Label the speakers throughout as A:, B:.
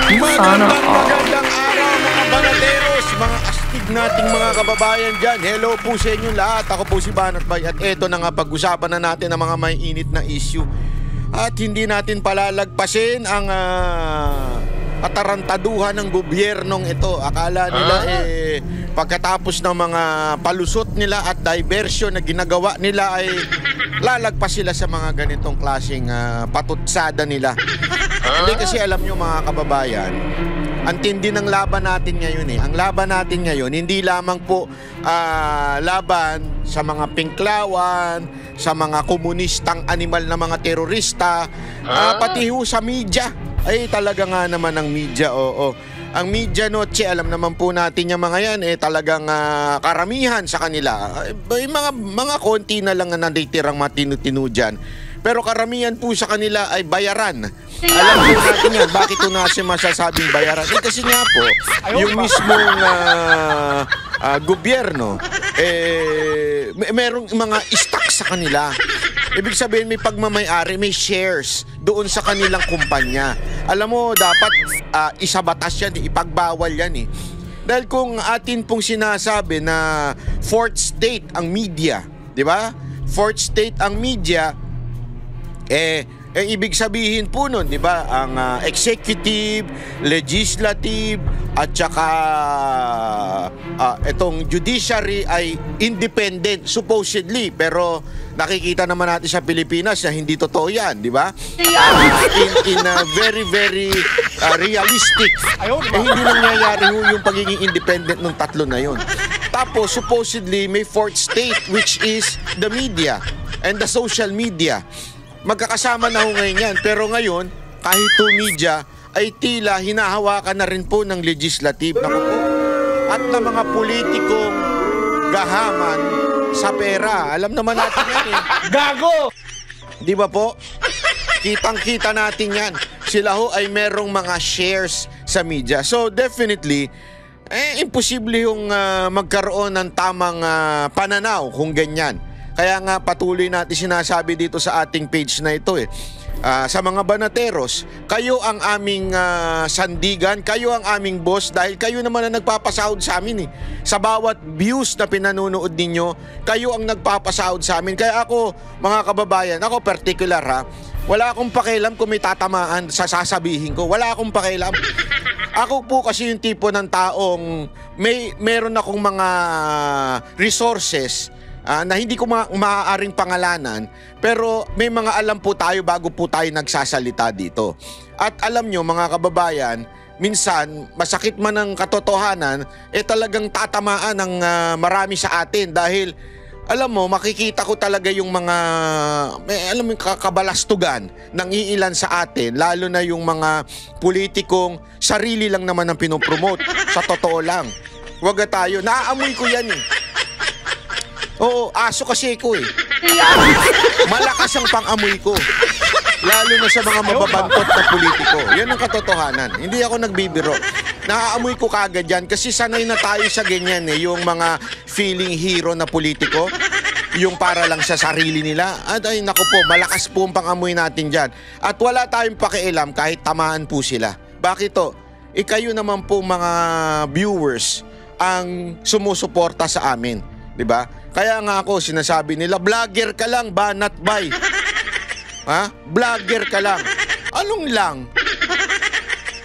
A: Sana all.
B: Magandang araw mga banateros, mga astig nating mga kababayan dyan. Hello po sa inyo lahat. Ako po si Banat Bay at eto na nga pag-usapan na natin ang mga may init na issue. At hindi natin palalagpasin ang katarantaduhan ng gobyernong ito. Akala nila pagkatapos ng mga palusot nila at diversion na ginagawa nila ay lalagpas sila sa mga ganitong klaseng patutsada nila. Hindi kasi alam nyo mga kababayan, ang tindi ng laban natin ngayon Ang laban natin ngayon, hindi lamang po laban sa mga pinklawan, sa mga komunistang animal na mga terorista, pati ho sa media. Ay talaga nga naman ang media, oo. Ang media noche, alam naman po natin yung mga yan, talagang karamihan sa kanila. Mga konti na lang na natitirang matinu-tinu dyan. Pero karamihan po sa kanila ay bayaran. Alam po natin yan, bakit ito nasa masasabing bayaran? Kasi nga po, yung mismong gobyerno, merong mga stock sa kanila. Ibig sabihin may pagmamay-ari, may shares doon sa kanilang kumpanya. Alam mo, dapat isabatas yan, ipagbawal yan Dahil kung atin pong sinasabi na fourth state ang media, di ba? Fourth state ang media, ibig sabihin po nun, di ba? Ang executive, legislative, at saka itong judiciary ay independent, supposedly. Pero nakikita naman natin sa Pilipinas na hindi totoo yan, di ba? In a very, very realistic. Hindi nangyayari yung pagiging independent ng tatlo na yun. Tapos, supposedly, may fourth state, which is the media and the social media. Magkakasama na ho ngayon yan. Pero ngayon, kahit to media, ay tila hinahawakan na rin po ng legislative. Naku po. At ng mga politikong gahaman sa pera. Alam naman natin yan
C: Gago!
B: Di ba po? Kitang-kita natin yan. Sila ho ay merong mga shares sa media. So definitely, imposible yung magkaroon ng tamang pananaw kung ganyan. Kaya nga patuloy natin sinasabi dito sa ating page na ito sa mga banateros, kayo ang aming sandigan, kayo ang aming boss dahil kayo naman ang nagpapasahod sa amin Sa bawat views na pinanunood ninyo, kayo ang nagpapasahod sa amin. Kaya ako, mga kababayan, ako particular wala akong pakialam kung may tatamaan sa sasabihin ko. Wala akong pakialam. Ako po kasi yung tipo ng taong meron akong mga resources na hindi ko maaaring pangalanan, pero may mga alam po tayo bago po tayo nagsasalita dito. At alam nyo mga kababayan, minsan masakit man ang katotohanan, talagang tatamaan ng marami sa atin dahil alam mo, makikita ko talaga yung mga alam mo, kabalastugan ng iilan sa atin, lalo na yung mga politikong sarili lang naman ang pinopromote. Sa totoo lang, wag tayo, naaamoy ko yan Oo, aso kasi ko Malakas ang pang-amoy ko. Lalo na sa mga mababantot na politiko. Yan ang katotohanan. Hindi ako nagbibiro. Naaamoy ko kagad yan kasi sanay na tayo sa ganyan yung mga feeling hero na politiko. Yung para lang sa sarili nila. At ay naku po, malakas po ang pang-amoy natin dyan. At wala tayong pakialam kahit tamaan po sila. Bakit to? Kayo naman po mga viewers ang sumusuporta sa amin. Diba? Kaya nga ako sinasabi nila, vlogger ka lang, Banat Bay. Vlogger ka lang. Anong lang?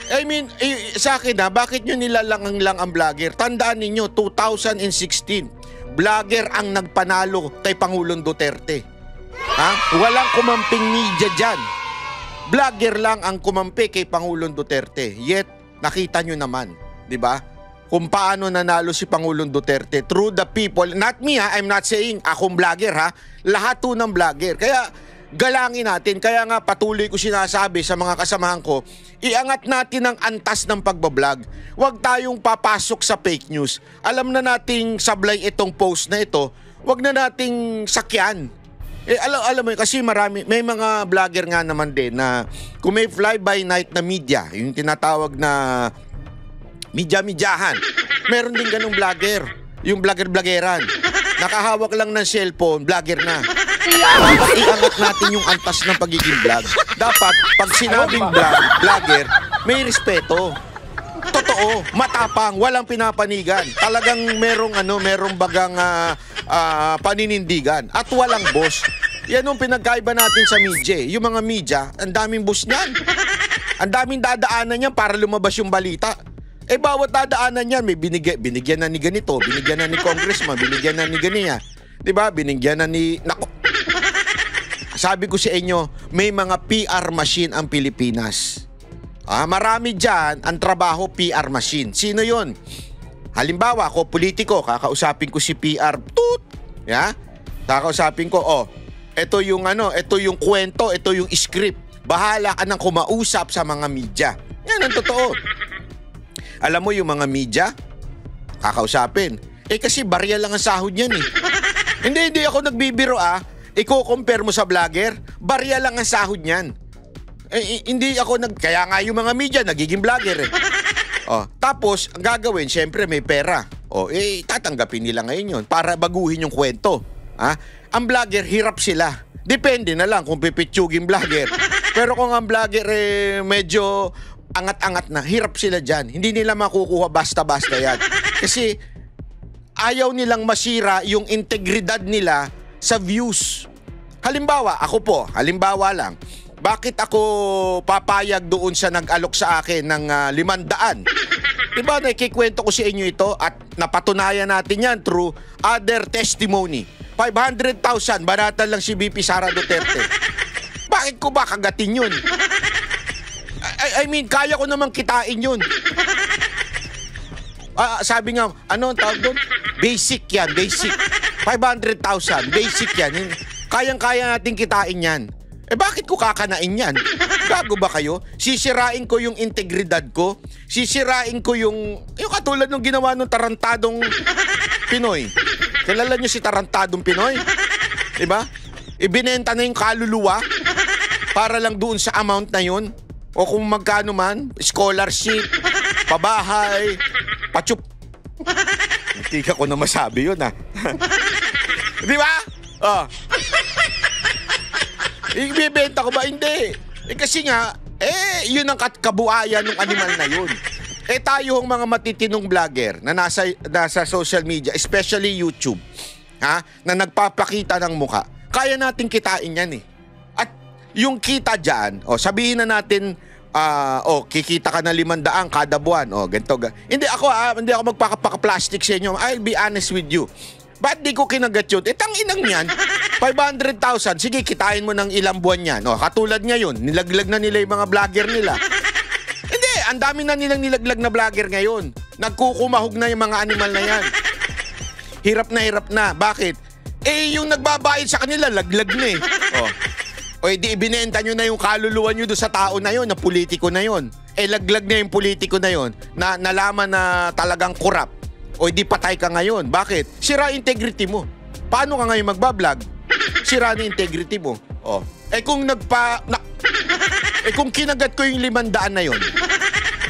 B: I mean, sa akin bakit nyo nilalangang lang ang vlogger? Tandaan ninyo, 2016, vlogger ang nagpanalo kay Pangulong Duterte. Walang kumamping media dyan. Vlogger lang ang kumampi kay Pangulong Duterte. Yet, nakita nyo naman, di ba? Kung paano nanalo si Pangulong Duterte through the people. Not me I'm not saying akong vlogger Lahat to ng vlogger. Kaya galangin natin. Kaya nga patuloy ko sinasabi sa mga kasamahan ko, iangat natin ang antas ng pagbablog. Huwag tayong papasok sa fake news. Alam na nating sablay itong post na ito. Huwag na nating sakyan. Alam mo kasi may mga vlogger nga naman din na kung may fly-by-night na media, yung tinatawag na media-medyahan. Meron din ganung vlogger. Yung vlogger-vloggeran. Nakahawak lang ng cellphone, vlogger na. Dapat iangat natin yung antas ng pagiging vlog. Dapat, pag sinabing vlogger, may respeto. Totoo, matapang, walang pinapanigan. Talagang merong bagang paninindigan at walang boss. Yan ang pinagkaiba natin sa media. Yung mga media, ang daming boss niyan. Ang daming dadaanan niyan para lumabas yung balita. Bawat dadaanan niyan, may binigyan na ni ganito, binigyan na ni congressman, binigyan na ni ganiya. 'Di ba? Binigyan na ni Sabi ko sa inyo, may mga PR machine ang Pilipinas. Marami dyan ang trabaho PR machine. Sino yon? Halimbawa, ako politiko, kakausapin ko si PR. Toot! Yeah? Kakausapin ko, ito yung kwento, ito yung script. Bahala ka nang kumausap sa mga media. Yan ang totoo. Alam mo yung mga media, kakausapin. Kasi barya lang ang sahod niyan eh. Hindi ako nagbibiro Iko-compare mo sa vlogger, barya lang ang sahod niyan. Hindi ako kaya nga yung mga media nagiging vlogger eh. Tapos, ang gagawin, syempre may pera. Tatanggapin nila ngayon yun para baguhin yung kwento. Ang vlogger, hirap sila. Depende na lang kung pipitsugin vlogger. Pero kung ang vlogger medyo angat-angat na, hirap sila dyan. Hindi nila makukuha basta-basta yan. Kasi ayaw nilang masira yung integridad nila sa views. Halimbawa lang, bakit ako papayag doon sa nag-alok sa akin ng 500? Diba, nakikwento ko sa inyo ito at napatunayan natin yan through other testimony. 500,000, banatan lang si VP Sara Duterte. Bakit ko ba kagatin yun? I mean, kaya ko naman kitain yun. Sabi nga, ano ang tawag doon? Basic yan, basic. 500,000, basic yan. Kayang-kaya natin kitain yan. Bakit ko kakanain yan? Gago ba kayo? Sisirain ko yung integridad ko? Sisirain ko yung katulad ng ginawa ng tarantadong Pinoy. Kilala nyo si tarantadong Pinoy? Diba? Ibinenta na yung kaluluwa para lang doon sa amount na yun. O kung magkano man, scholarship, pabahay, pachup. Hindi ko na masabi yun Di ba? Ibibenta ko ba? Hindi. Kasi nga, yun ang kabuhayan ng animal na yun. Tayo ang mga matitinong vlogger na nasa social media, especially YouTube, na nagpapakita ng muka. Kaya natin kitain yan eh. At yung kita dyan, sabihin na natin, kikita ka na 500 kada buwan. Ganito. Hindi ako magpaka-plastic sa inyo. I'll be honest with you. Ba't di ko kinagat yun? Tanginang yan. 500,000. Sige, kitain mo ng ilang buwan yan. Katulad ngayon, nilaglag na nila yung mga vlogger nila. Hindi, ang dami na nilang nilaglag na vlogger ngayon. Nagkukumahog na yung mga animal na yan. Hirap na. Bakit? Yung nagbabayad sa kanila, laglag na eh. Di ibinenta nyo na yung kaluluwa nyo doon sa tao na yon, na politiko na yon. Laglag na yung politiko na yon, na nalaman na talagang corrupt. Di patay ka ngayon. Bakit? Sira integrity mo. Paano ka ngayon magbablog? Sira na integrity mo. Kung kinagat ko yung 500 na yon,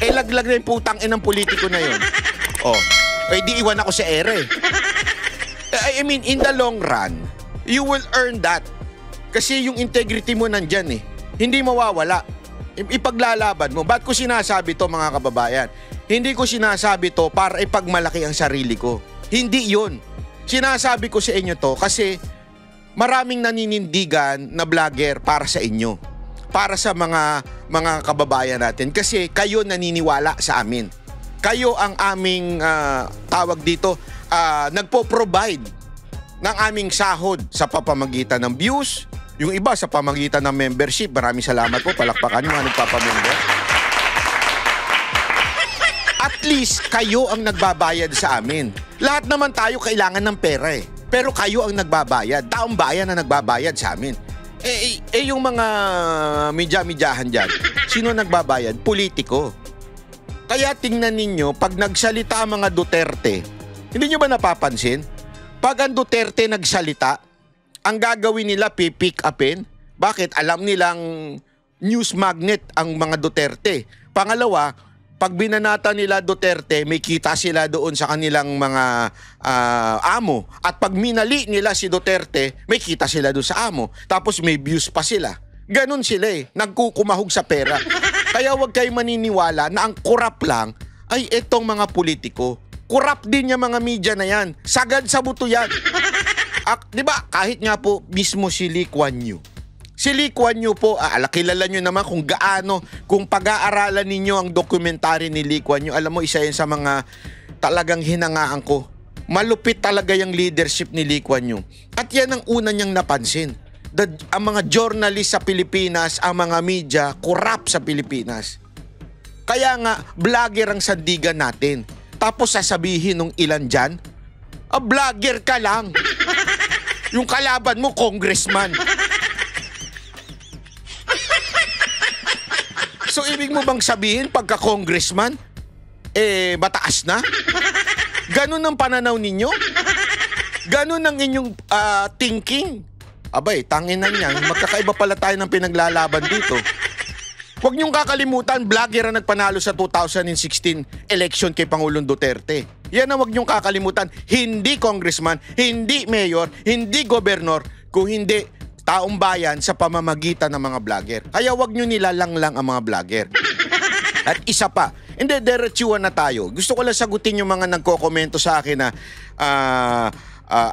B: laglag na yung putang inang politiko na yon. Di iwan ako sa ere. I mean, in the long run, you will earn that. Kasi yung integrity mo nandyan eh. Hindi mawawala. Ipaglalaban mo. Ba't ko sinasabi to, mga kababayan? Hindi ko sinasabi to para ipagmalaki ang sarili ko. Hindi yun. Sinasabi ko sa inyo to kasi maraming naninindigan na vlogger para sa inyo. Para sa mga kababayan natin. Kasi kayo naniniwala sa amin. Kayo ang aming tawag dito, nagpo-provide ng aming sahod sa pamamagitan ng views, yung iba sa pamamagitan ng membership. Maraming salamat po, palakpakan yung mga nagpapamember. At least, kayo ang nagbabayad sa amin. Lahat naman tayo kailangan ng pera eh. Pero kayo ang nagbabayad. Taong bayan na nagbabayad sa amin. Yung mga media-medyahan dyan, sino nagbabayad? Politiko. Kaya tingnan ninyo, pag nagsalita ang mga Duterte, hindi nyo ba napapansin? Pag ang Duterte nagsalita, ang gagawin nila, pipick upin. Bakit? Alam nilang news magnet ang mga Duterte. Pangalawa, pag binanata nila Duterte, may kita sila doon sa kanilang mga amo. At pag minali nila si Duterte, may kita sila doon sa amo. Tapos may views pa sila. Ganon sila eh. Nagkukumahog sa pera. Kaya huwag kayo maniniwala na ang kurap lang ay itong mga politiko. Kurap din yung mga media na yan. Sagad sa buto yan. Di ba? Kahit nga po mismo si Lee Kuan Yew. Si Lee Kuan Yew po, kilala nyo naman kung gaano, kung pag-aaralan ninyo ang dokumentary ni Lee Kuan Yew. Alam mo, isa yan sa mga talagang hinangaan ko. Malupit talaga yung leadership ni Lee Kuan Yew. At yan ang una niyang napansin. Ang mga journalist sa Pilipinas, ang mga media, kurap sa Pilipinas. Kaya nga, vlogger ang sandigan natin. Tapos sasabihin nung ilan dyan, vlogger ka lang. Yung kalaban mo, congressman. So, ibig mo bang sabihin, pagka-congressman, mataas na? Ganun ang pananaw ninyo? Ganun ang inyong thinking? Abay, tanginan yan. Magkakaiba pala tayo ng pinaglalaban dito. Huwag niyong kakalimutan, vlogger ang nagpanalo sa 2016 election kay Pangulong Duterte. Yan ang huwag niyong kakalimutan. Hindi congressman, hindi mayor, hindi gobernador, kung hindi taong bayan sa pamamagitan ng mga vlogger. Kaya huwag niyo nilalanglang ang mga vlogger. At isa pa, hindi, diretsuhan na tayo. Gusto ko lang sagutin yung mga nagko-komento sa akin na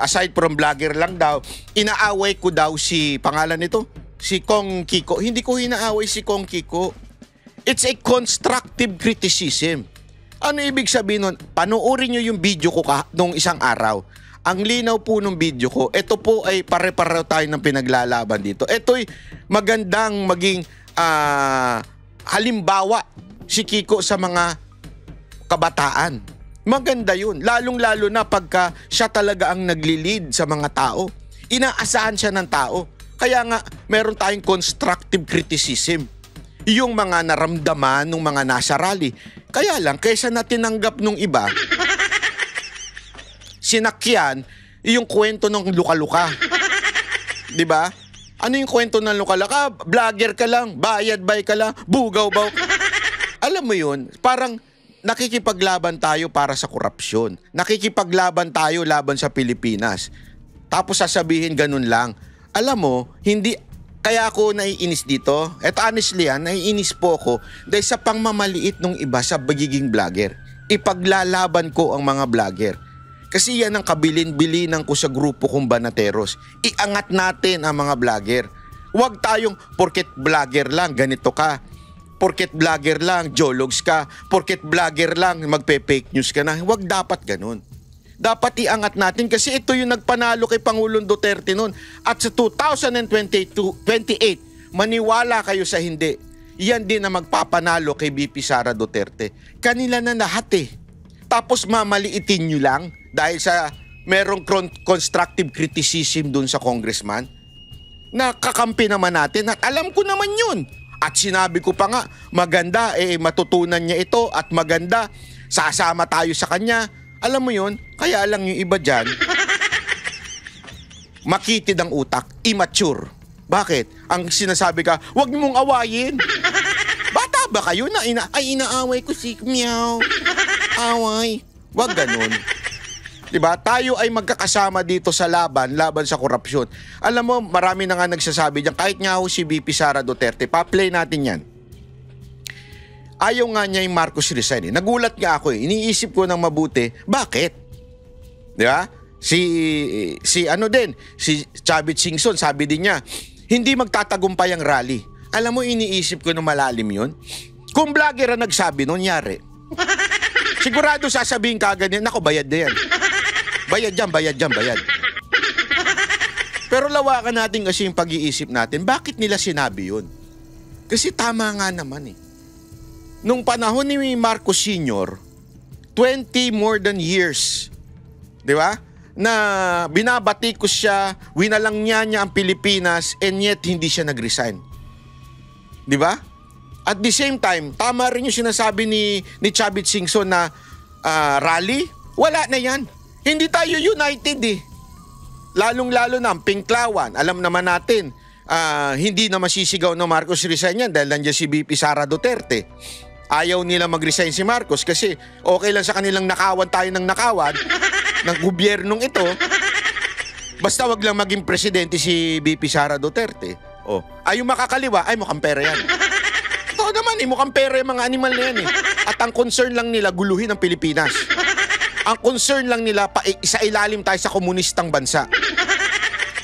B: aside from vlogger lang daw, inaaway ko daw si, pangalan nito, si Kong Kiko. Hindi ko inaaway si Kong Kiko. It's a constructive criticism. Ano ibig sabihin nun? Panoorin nyo yung video ko nung isang araw. Ang linaw po ng video ko, ito po ay pare-pareho tayo ng pinaglalaban dito. Ito'y magandang maging halimbawa si Kiko sa mga kabataan. Maganda yun. Lalong-lalo na pagka siya talaga ang nagli-lead sa mga tao. Inaasahan siya ng tao. Kaya nga, meron tayong constructive criticism. Yung mga naramdaman ng mga nasa rally. Kaya lang, kaysa na tinanggap nung iba, sinakyan yung kwento ng luka-luka. Diba? Ano yung kwento ng luka-luka? Vlogger ka lang, bayad-bay ka lang, bugaw-baw. Alam mo yun, parang nakikipaglaban tayo para sa korupsyon. Nakikipaglaban tayo laban sa Pilipinas. Tapos sasabihin ganun lang. Alam mo, hindi, kaya ako naiinis dito. At honestly, naiinis po ako dahil sa pangmamaliit ng iba sa pagiging vlogger. Ipaglalaban ko ang mga vlogger. Kasi yan ang kabilin-bilinan ko sa grupo kong Banateros. Iangat natin ang mga vlogger. Huwag tayong, porket vlogger lang, ganito ka. Porket vlogger lang, jologs ka. Porket vlogger lang, magpe-fake news ka na. Huwag dapat ganun. Dapat iangat natin kasi ito yung nagpanalo kay Pangulong Duterte noon. At sa 2028, maniwala kayo sa hindi, yan din na magpapanalo kay BP Sara Duterte. Kanila na lahat eh. Tapos mamaliitin nyo lang dahil sa merong constructive criticism dun sa congressman. Nakakampi naman natin at alam ko naman yun. At sinabi ko pa nga, maganda, matutunan niya ito at maganda, sasama tayo sa kanya. Alam mo yun, kaya lang yung iba dyan, makitid ang utak, immature. Bakit? Ang sinasabi ka, huwag mong awayin. Bata ba kayo na inaaway ko si Meow? Away. Huwag ganun. Diba? Tayo ay magkakasama dito sa laban sa korupsyon. Alam mo, marami na nga nagsasabi diyan, kahit nga ho si BP Sara Duterte, pa-play natin yan. Ayaw nga niya yung Marcos resign. Nagulat nga ako eh. Iniisip ko ng mabuti, bakit? Diba? Si Chavit Singson, sabi din niya, hindi magtatagumpay ang rally. Alam mo, iniisip ko ng malalim yun. Kung vlogger ang nagsabi nun, yari. Sigurado sasabihin ka ganyan, naku, bayad na yan. Bayad dyan. Pero lawakan natin kasi yung pag-iisip natin, bakit nila sinabi yun? Kasi tama nga naman eh. Nung panahon ni Marcos Sr., 20 more than years, di ba? Na binabatikos siya, winalang niya ang Pilipinas, and yet hindi siya nag-resign. Di ba? At the same time, tama rin yung sinasabi ni Chavit Singson na rally, wala na yan. Hindi tayo united eh. Lalong-lalo na ang Pinklawan. Alam naman natin, hindi na masisigaw ng Marcos resign yan dahil nandiyan si BP Sara Duterte. Ayaw nila mag-resign si Marcos kasi okay lang sa kanilang nakawan tayo ng nakawan ng gobyernong ito. Basta wag lang maging presidente si BP Sara Duterte. Ay yung makakaliwa, ay mukhang pera yan. Ito Totoo naman mukhang pera yung mga animal na yan At ang concern lang nila, guluhin ang Pilipinas. Ang concern lang nila, isa ilalim tayo sa komunistang bansa.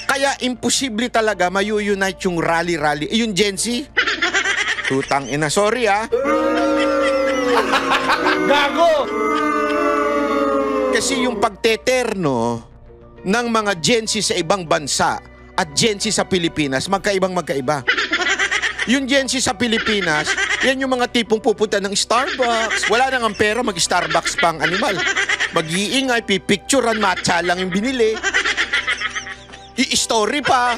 B: Kaya imposible talaga mayu-unite yung rally. Yung Gen Z, tutang ina, sorry
A: Gago!
B: Kasi yung pagteterno ng mga Gen Z sa ibang bansa at Gen Z sa Pilipinas, magkaiba. Yung Gen Z sa Pilipinas, yan yung mga tipong pupunta ng Starbucks. Wala nang ang pera, mag-Starbucks pang animal. Mag-iingay, pipicturean, matcha lang yung binili. I-story pa.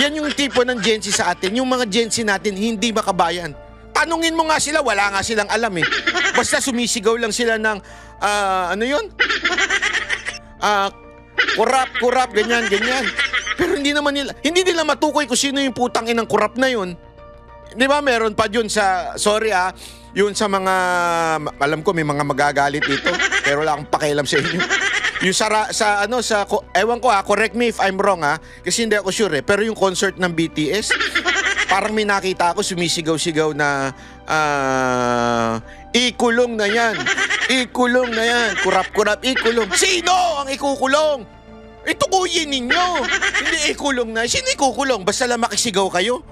B: Yan yung tipo ng Gen Z sa atin. Yung mga Gen Z natin, hindi makabayan. Tanungin mo nga sila, wala nga silang alam Basta sumisigaw lang sila ng, ano yun? Kurap, ganyan. Pero hindi nila matukoy kung sino yung putang inang kurap na yun. Di ba meron pa yun sa, sorry yun sa mga, alam ko may mga magagalit dito, pero wala akong pakialam sa inyo. Yung ewan ko correct me if I'm wrong kasi hindi ako sure pero yung concert ng BTS, parang may nakita ako sumisigaw-sigaw na, ikulong na yan, kurap, ikulong. Sino ang ikukulong? Itukuyin ninyo. Hindi ikulong na. Sino ikukulong? Basta lang makisigaw kayo.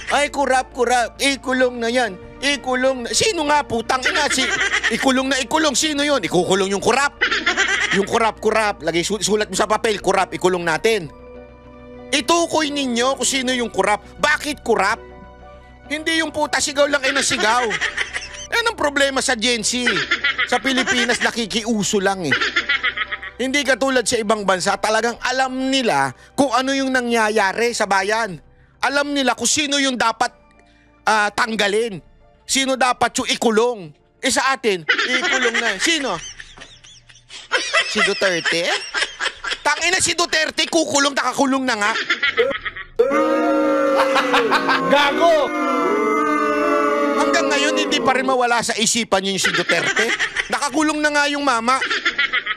B: Ay, kurap, ikulong na yan. Ikulong na. Sino nga putang ina? Ikulong. Sino yun? Ikukulong yung kurap. Yung kurap. Lagi sulat mo sa papel, kurap, ikulong natin. Itukoy ninyo kung sino yung kurap. Bakit kurap? Hindi yung puta sigaw lang na sigaw. Yan ang problema sa Gen Z. Sa Pilipinas, nakikiuso lang Hindi katulad sa ibang bansa, talagang alam nila kung ano yung nangyayari sa bayan. Alam nila kung sino yung dapat tanggalin. Sino dapat yung ikulong. Sa atin, ikulong na. Sino? Si Duterte? Tangina si Duterte, kukulong, nakakulong na nga.
A: Gago!
B: Hanggang ngayon, hindi pa rin mawala sa isipan yung si Duterte. Nakakulong na nga yung mama.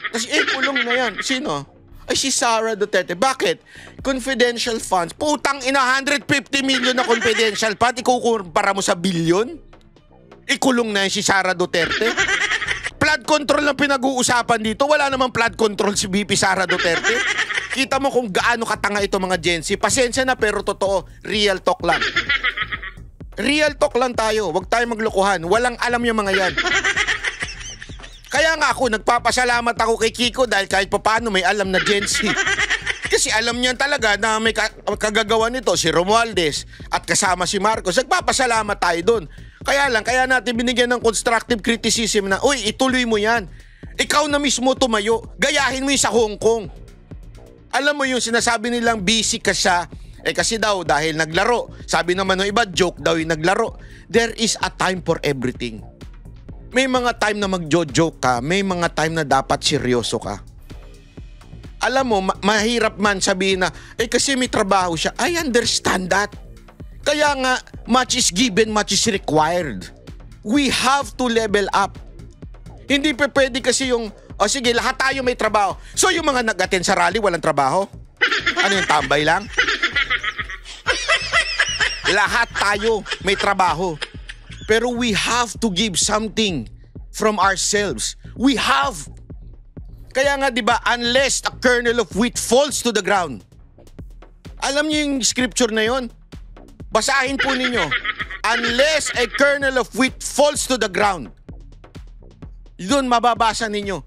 B: Kasi kulong na yan. Sino? Ay si Sara Duterte. Bakit? Confidential funds. Putang ina, 150 million na confidential fund. Ikukumpara mo sa billion? Ikulong na yan si Sara Duterte. Flood control lang pinag-uusapan dito. Wala namang flood control si VP Sara Duterte. Kita mo kung gaano katanga ito mga Gen Z. Pasensya na pero totoo. Real talk lang. Real talk lang tayo. Huwag tayo maglokohan. Walang alam yung mga yan. Kaya nga ako, nagpapasalamat ako kay Kiko dahil kahit paano may alam na Gen Z. Kasi alam niya talaga na may kagagawa nito si Romualdez at kasama si Marcos. Nagpapasalamat tayo doon. Kaya natin binigyan ng constructive criticism na, uy, ituloy mo yan. Ikaw na mismo tumayo. Gayahin mo yung sa Hong Kong. Alam mo yung sinasabi nilang busy ka siya. Kasi daw dahil naglaro. Sabi naman ng iba, joke daw yung naglaro. There is a time for everything. May mga time na magjo-joke ka, may mga time na dapat seryoso ka. Alam mo, mahirap man sabihin na, kasi may trabaho siya. I understand that. Kaya nga, much is given, much is required. We have to level up. Hindi pa pwede kasi yung, sige, lahat tayo may trabaho. So yung mga nag-attend sa rally, walang trabaho? Ano yung tambay lang? Lahat tayo may trabaho. Pero we have to give something from ourselves. We have. Kaya nga 'di ba, unless a kernel of wheat falls to the ground. Alam niyo yung scripture na 'yon? Basahin po ninyo. Unless a kernel of wheat falls to the ground. Doon mababasa ninyo.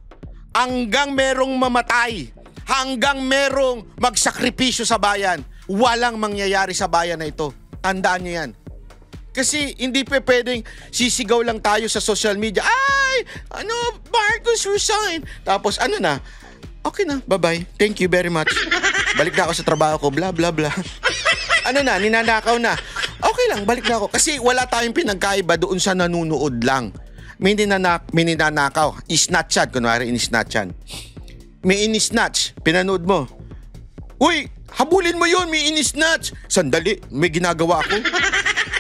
B: Hanggang merong mamatay, hanggang merong magsakripisyo sa bayan, walang mangyayari sa bayan na ito. Tandaan niyo 'yan. Kasi hindi pa pwedeng sisigaw lang tayo sa social media. Ay! Marcos resign. Tapos na? Okay na, bye-bye. Thank you very much. Balik na ako sa trabaho ko, blah, blah, blah. Ninanakaw na. Okay lang, balik na ako. Kasi wala tayong pinagkaiba doon sa nanunood lang. May ninanakaw. Isnatch yan. Kunwari, inisnatch yan. May inisnatch. Pinanood mo. Uy! Habulin mo yun, may inisnatch. Sandali, may ginagawa ako.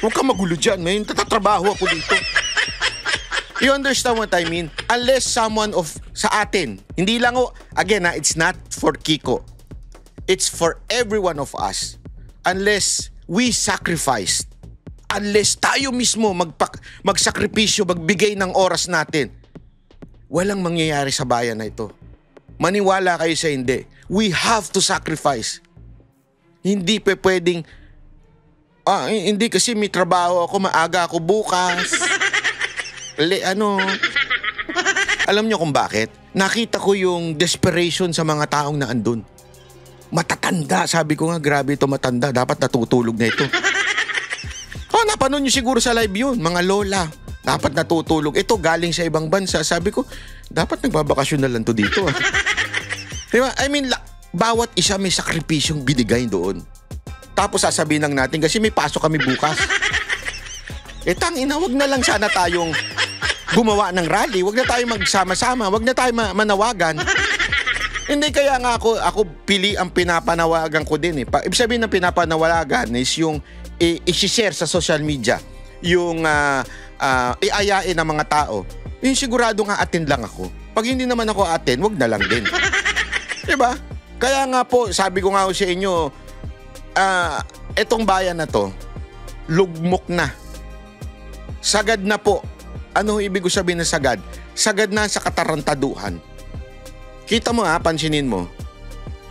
B: Huwag ka magulo dyan, may natatrabaho ako dito. You understand what I mean? Unless someone sa atin, hindi lang again it's not for Kiko. It's for every one of us. Unless we sacrificed unless tayo mismo magsakripisyo, magbigay ng oras natin, walang mangyayari sa bayan na ito. Maniwala kayo sa hindi. We have to sacrifice. Hindi pwedeng, hindi kasi may trabaho ako, maaga ako bukas. Alam nyo kung bakit? Nakita ko yung desperation sa mga taong naandun. Matatanda. Sabi ko nga, grabe ito matanda. Dapat natutulog na ito. Napanood nyo siguro sa live yun. Mga lola. Dapat natutulog. Ito galing sa ibang bansa. Sabi ko, dapat nagbabakasyon na lang to dito. Diba? I mean, bawat isa may sakripisyong binigay doon. Tapos sasabihin lang natin, kasi may pasok kami bukas. Tangina, wag na lang sana tayong gumawa ng rally. Wag na tayo magsama-sama. Wag na tayo manawagan. Hindi, kaya nga ako pili ang pinapanawagan ko din. Ibig sabihin ng pinapanawagan is yung i-share sa social media. Yung iayain ng mga tao. Yung sigurado nga attend lang ako. Pag hindi naman ako attend, wag na lang din. Diba? Kaya nga po, sabi ko nga sa inyo, etong bayan na to, lugmok na. Sagad na po. Ano ibig sabihin ng sagad? Sagad na sa katarantaduhan. Kita mo pansinin mo,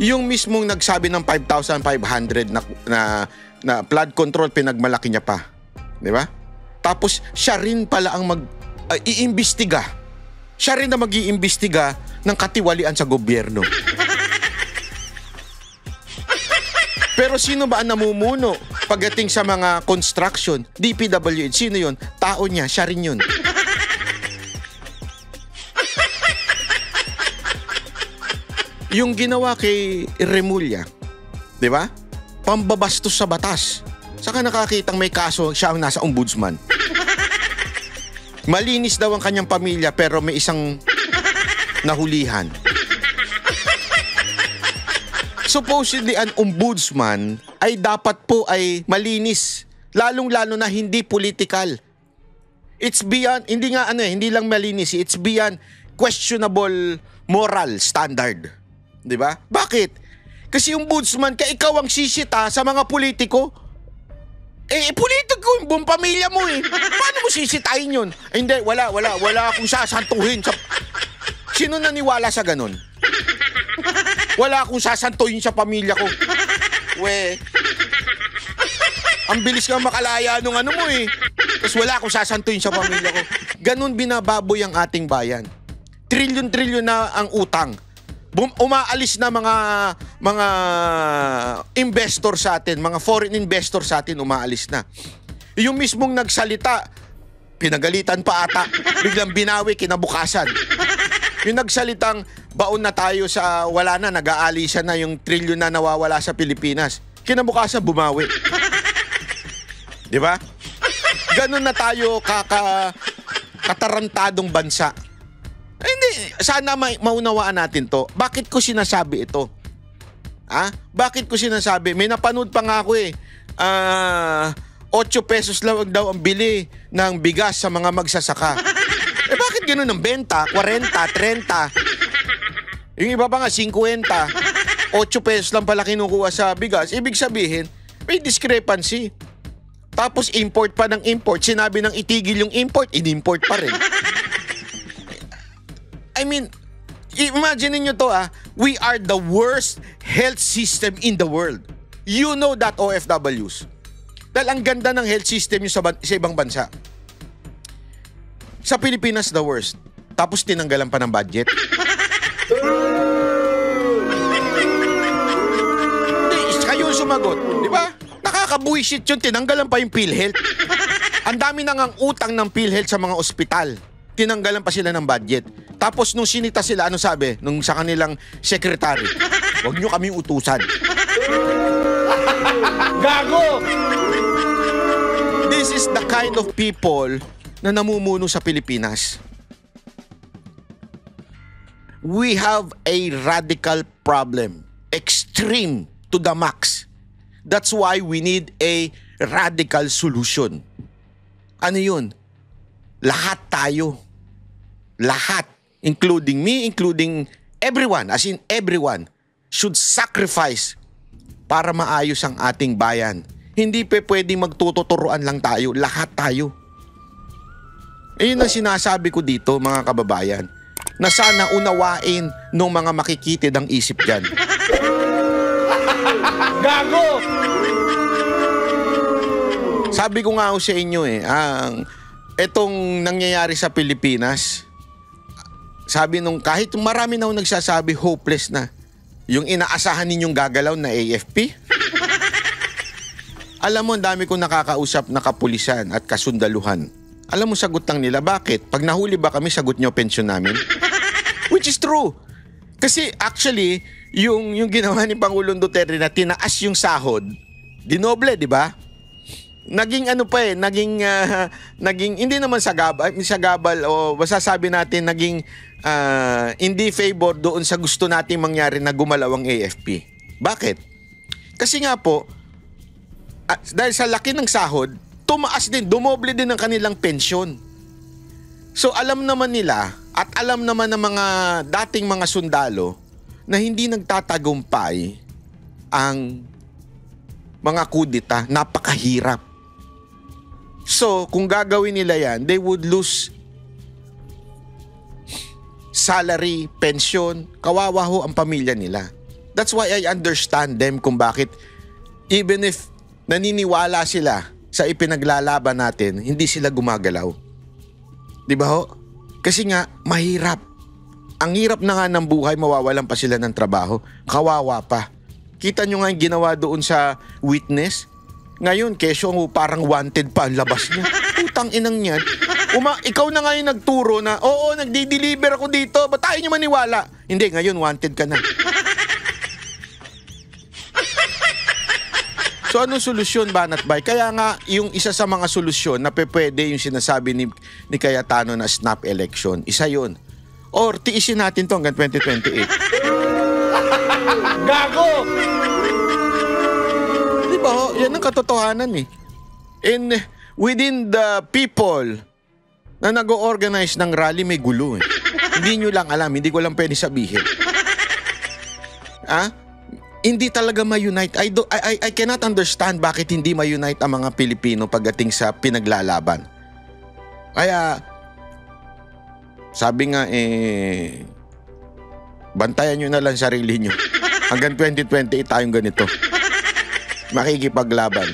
B: yung mismong nagsabi ng 5,500 na flood control, pinagmalaki niya pa. Di ba? Tapos siya rin pala ang iimbestiga. Siya rin na mag-iimbestiga ng katiwalian sa gobyerno. Pero sino ba ang namumuno pagdating sa mga construction? DPWH, sino yun? Tao niya, siya rin yun. Yung ginawa kay Remulla, di ba? Pambabastos sa batas. Saka nakakitang may kaso, siya ang nasa ombudsman. Malinis daw ang kanyang pamilya pero may isang nahulihan. Supposedly, an ombudsman ay dapat po ay malinis. Lalong-lalo na hindi political. It's beyond, hindi lang malinis, it's beyond questionable moral standard. Di ba? Bakit? Kasi yung ombudsman, ikaw ang sisita sa mga politiko. Politiko yung buong pamilya mo Paano mo sisitahin yun? Hindi, wala akong sasantuhin. Sino naniwala sa ganun? Wala akong sasantuhin sa pamilya ko. Ang bilis kang makalaya nung mo Tapos wala akong sasantuhin sa pamilya ko. Ganun binababoy ang ating bayan. Trilyon-trilyon na ang utang. Umaalis na mga investor sa atin, mga foreign investor sa atin umaalis na. Yung mismong nagsalita, pinagalitan pa ata, biglang binawi kinabukasan. Yung nagsalitang baon na tayo sa wala na, nag-aalisan na yung trilyon na nawawala sa Pilipinas. Kinabukasan bumawi. Di ba? Ganun na tayo katarantadong bansa. Hindi, sana maunawaan natin to. Bakit ko sinasabi ito? Bakit ko sinasabi? May napanood pa nga ako 8 pesos lang daw ang bili ng bigas sa mga magsasaka. Bakit gano'n ang benta? 40, 30. Yung iba pa nga 50. 8 pesos lang pala kinukuha sa bigas. Ibig sabihin, may discrepancy. Tapos import pa ng import. Sinabi ng itigil yung import, in-import pa rin. I mean, imagine niyo to we are the worst health system in the world. You know that, OFWs. Dahil ang ganda ng health system yung sa ibang bansa. Sa Pilipinas, the worst. Tapos tinanggalan pa ng budget. Kayo sumagot, di ba? Nakakabuisit yun, tinanggalan pa yung PhilHealth. Ang dami nang ang utang ng PhilHealth sa mga ospital. Tinanggalan pa sila ng budget. Tapos nung sinita sila, ano sabi? Nung sa kanilang secretary, huwag nyo kami utusan.
A: Gago!
B: This is the kind of people na namumuno sa Pilipinas. We have a radical problem. Extreme to the max. That's why we need a radical solution. Ano yun? Lahat tayo. Lahat. Including me, including everyone, as in everyone, should sacrifice para maayos ang ating bayan. Hindi pwedeng magtututuruan lang tayo. Lahat tayo. Yun ang sinasabi ko dito, mga kababayan, na sana unawain ng mga makikitid ang isip dyan.
A: Gago!
B: Sabi ko nga ho sa inyo etong nangyayari sa Pilipinas, sabi nung kahit marami na ho nagsasabi hopeless na. Yung inaasahan ninyong gagalaw na AFP. Alam mo, ang dami kong nakakausap na kapulisan at kasundaluhan. Alam mo, sagot lang nila, bakit? Pag nahuli ba kami, sagot nyo pensyon namin? Which is true. Kasi actually, yung ginawa ni Pangulong Duterte na tinaas yung sahod, dinoble, di ba? Naging naging hindi naman sagabal o masasabi natin naging hindi favor doon sa gusto nating mangyari na gumalaw ang AFP. Bakit? Kasi nga po, dahil sa laki ng sahod, tumaas din, dumoble din ang kanilang pensyon. So alam naman nila at alam naman ng mga dating mga sundalo na hindi nagtatagumpay ang mga kudita, napakahirap. So, kung gagawin nila yan, they would lose salary, pension, kawawa ho ang pamilya nila. That's why I understand them kung bakit even if naniniwala sila sa ipinaglalaban natin, hindi sila gumagalaw. Di ba ho? Kasi nga, mahirap. Ang hirap na nga ng buhay, mawawalan pa sila ng trabaho. Kawawa pa. Kita nyo nga yung ginawa doon sa witness. Ngayon, kesyo parang wanted pa ang labas niya. Putang inang yan. Ikaw na nga yung nagturo na, oo, nagdi-deliver ako dito. Ba't tayo nyo maniwala? Hindi, ngayon wanted ka na. So, anong solusyon, Banat Bay? Kaya nga, yung isa sa mga solusyon na pwede yung sinasabi ni Cayetano na snap election, isa yun. Or tiisin natin to hanggang 2028.
A: Gago!
B: Diba ho? Yan ang katotohanan eh. And within the people na nag-organize ng rally, may gulo eh. Hindi nyo lang alam, hindi ko lang pwede sabihin. Hindi talaga ma-unite. I cannot understand bakit hindi ma-unite ang mga Pilipino pagdating sa pinaglalaban. Kaya, sabi nga bantayan nyo na lang sarili nyo. Hanggang 2028 tayong ganito. Makikipaglaban.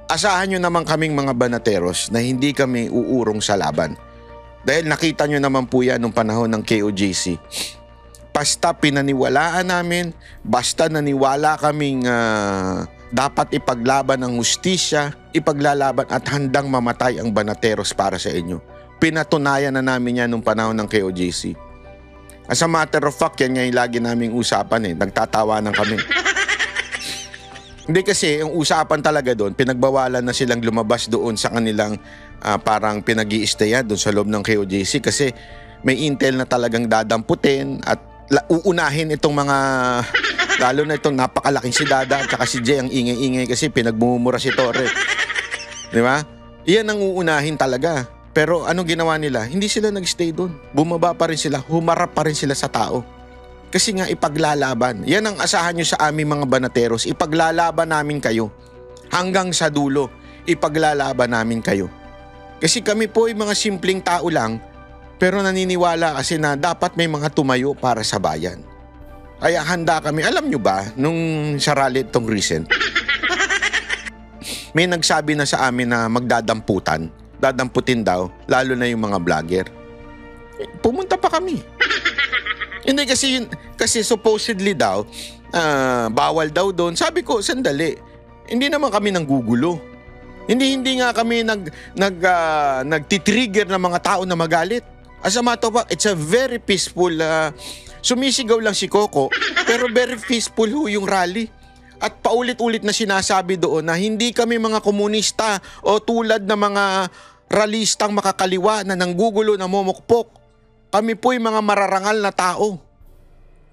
B: Asahan nyo naman kaming mga banateros na hindi kami uurong sa laban. Dahil nakita nyo naman po yan nung panahon ng KOJC. Basta pinaniwalaan namin, basta naniwala kaming dapat ipaglaban ang hustisya, ipaglalaban at handang mamatay ang banateros para sa inyo. Pinatunayan na namin yan nung panahon ng KOJC. As a matter of fact, yan nga yung lagi naming usapan nagtatawanan kami. Hindi kasi, yung usapan talaga doon, pinagbawalan na silang lumabas doon sa kanilang parang pinag-i-stayan doon sa loob ng KOJC kasi may intel na talagang dadamputin at uunahin itong mga, lalo na itong napakalaking si Dada at saka si Jay ang ingay-ingay kasi pinagmumura si Torre. Di ba? Iyan ang uunahin talaga. Pero anong ginawa nila? Hindi sila nag-stay doon. Bumaba pa rin sila, humarap pa rin sila sa tao. Kasi nga ipaglalaban. Yan ang asahan nyo sa aming mga banateros. Ipaglalaban namin kayo. Hanggang sa dulo, ipaglalaban namin kayo. Kasi kami po ay mga simpleng tao lang, pero naniniwala kasi na dapat may mga tumayo para sa bayan. Kaya handa kami. Alam nyo ba, nung sa rally itong recent, may nagsabi na sa amin na dadamputin daw, lalo na yung mga vlogger. Pumunta pa kami. Hindi kasi supposedly daw, bawal daw doon. Sabi ko, sandali, hindi naman kami nanggugulo. Hindi nga kami nagtitrigger ng mga tao na magalit. As a matter of fact, it's a very peaceful, sumisigaw lang si Coco, pero very peaceful yung rally. At paulit-ulit na sinasabi doon na hindi kami mga komunista o tulad na mga ralistang makakaliwa na nanggugulo, na momokpok. Kami po'y mga mararangal na tao.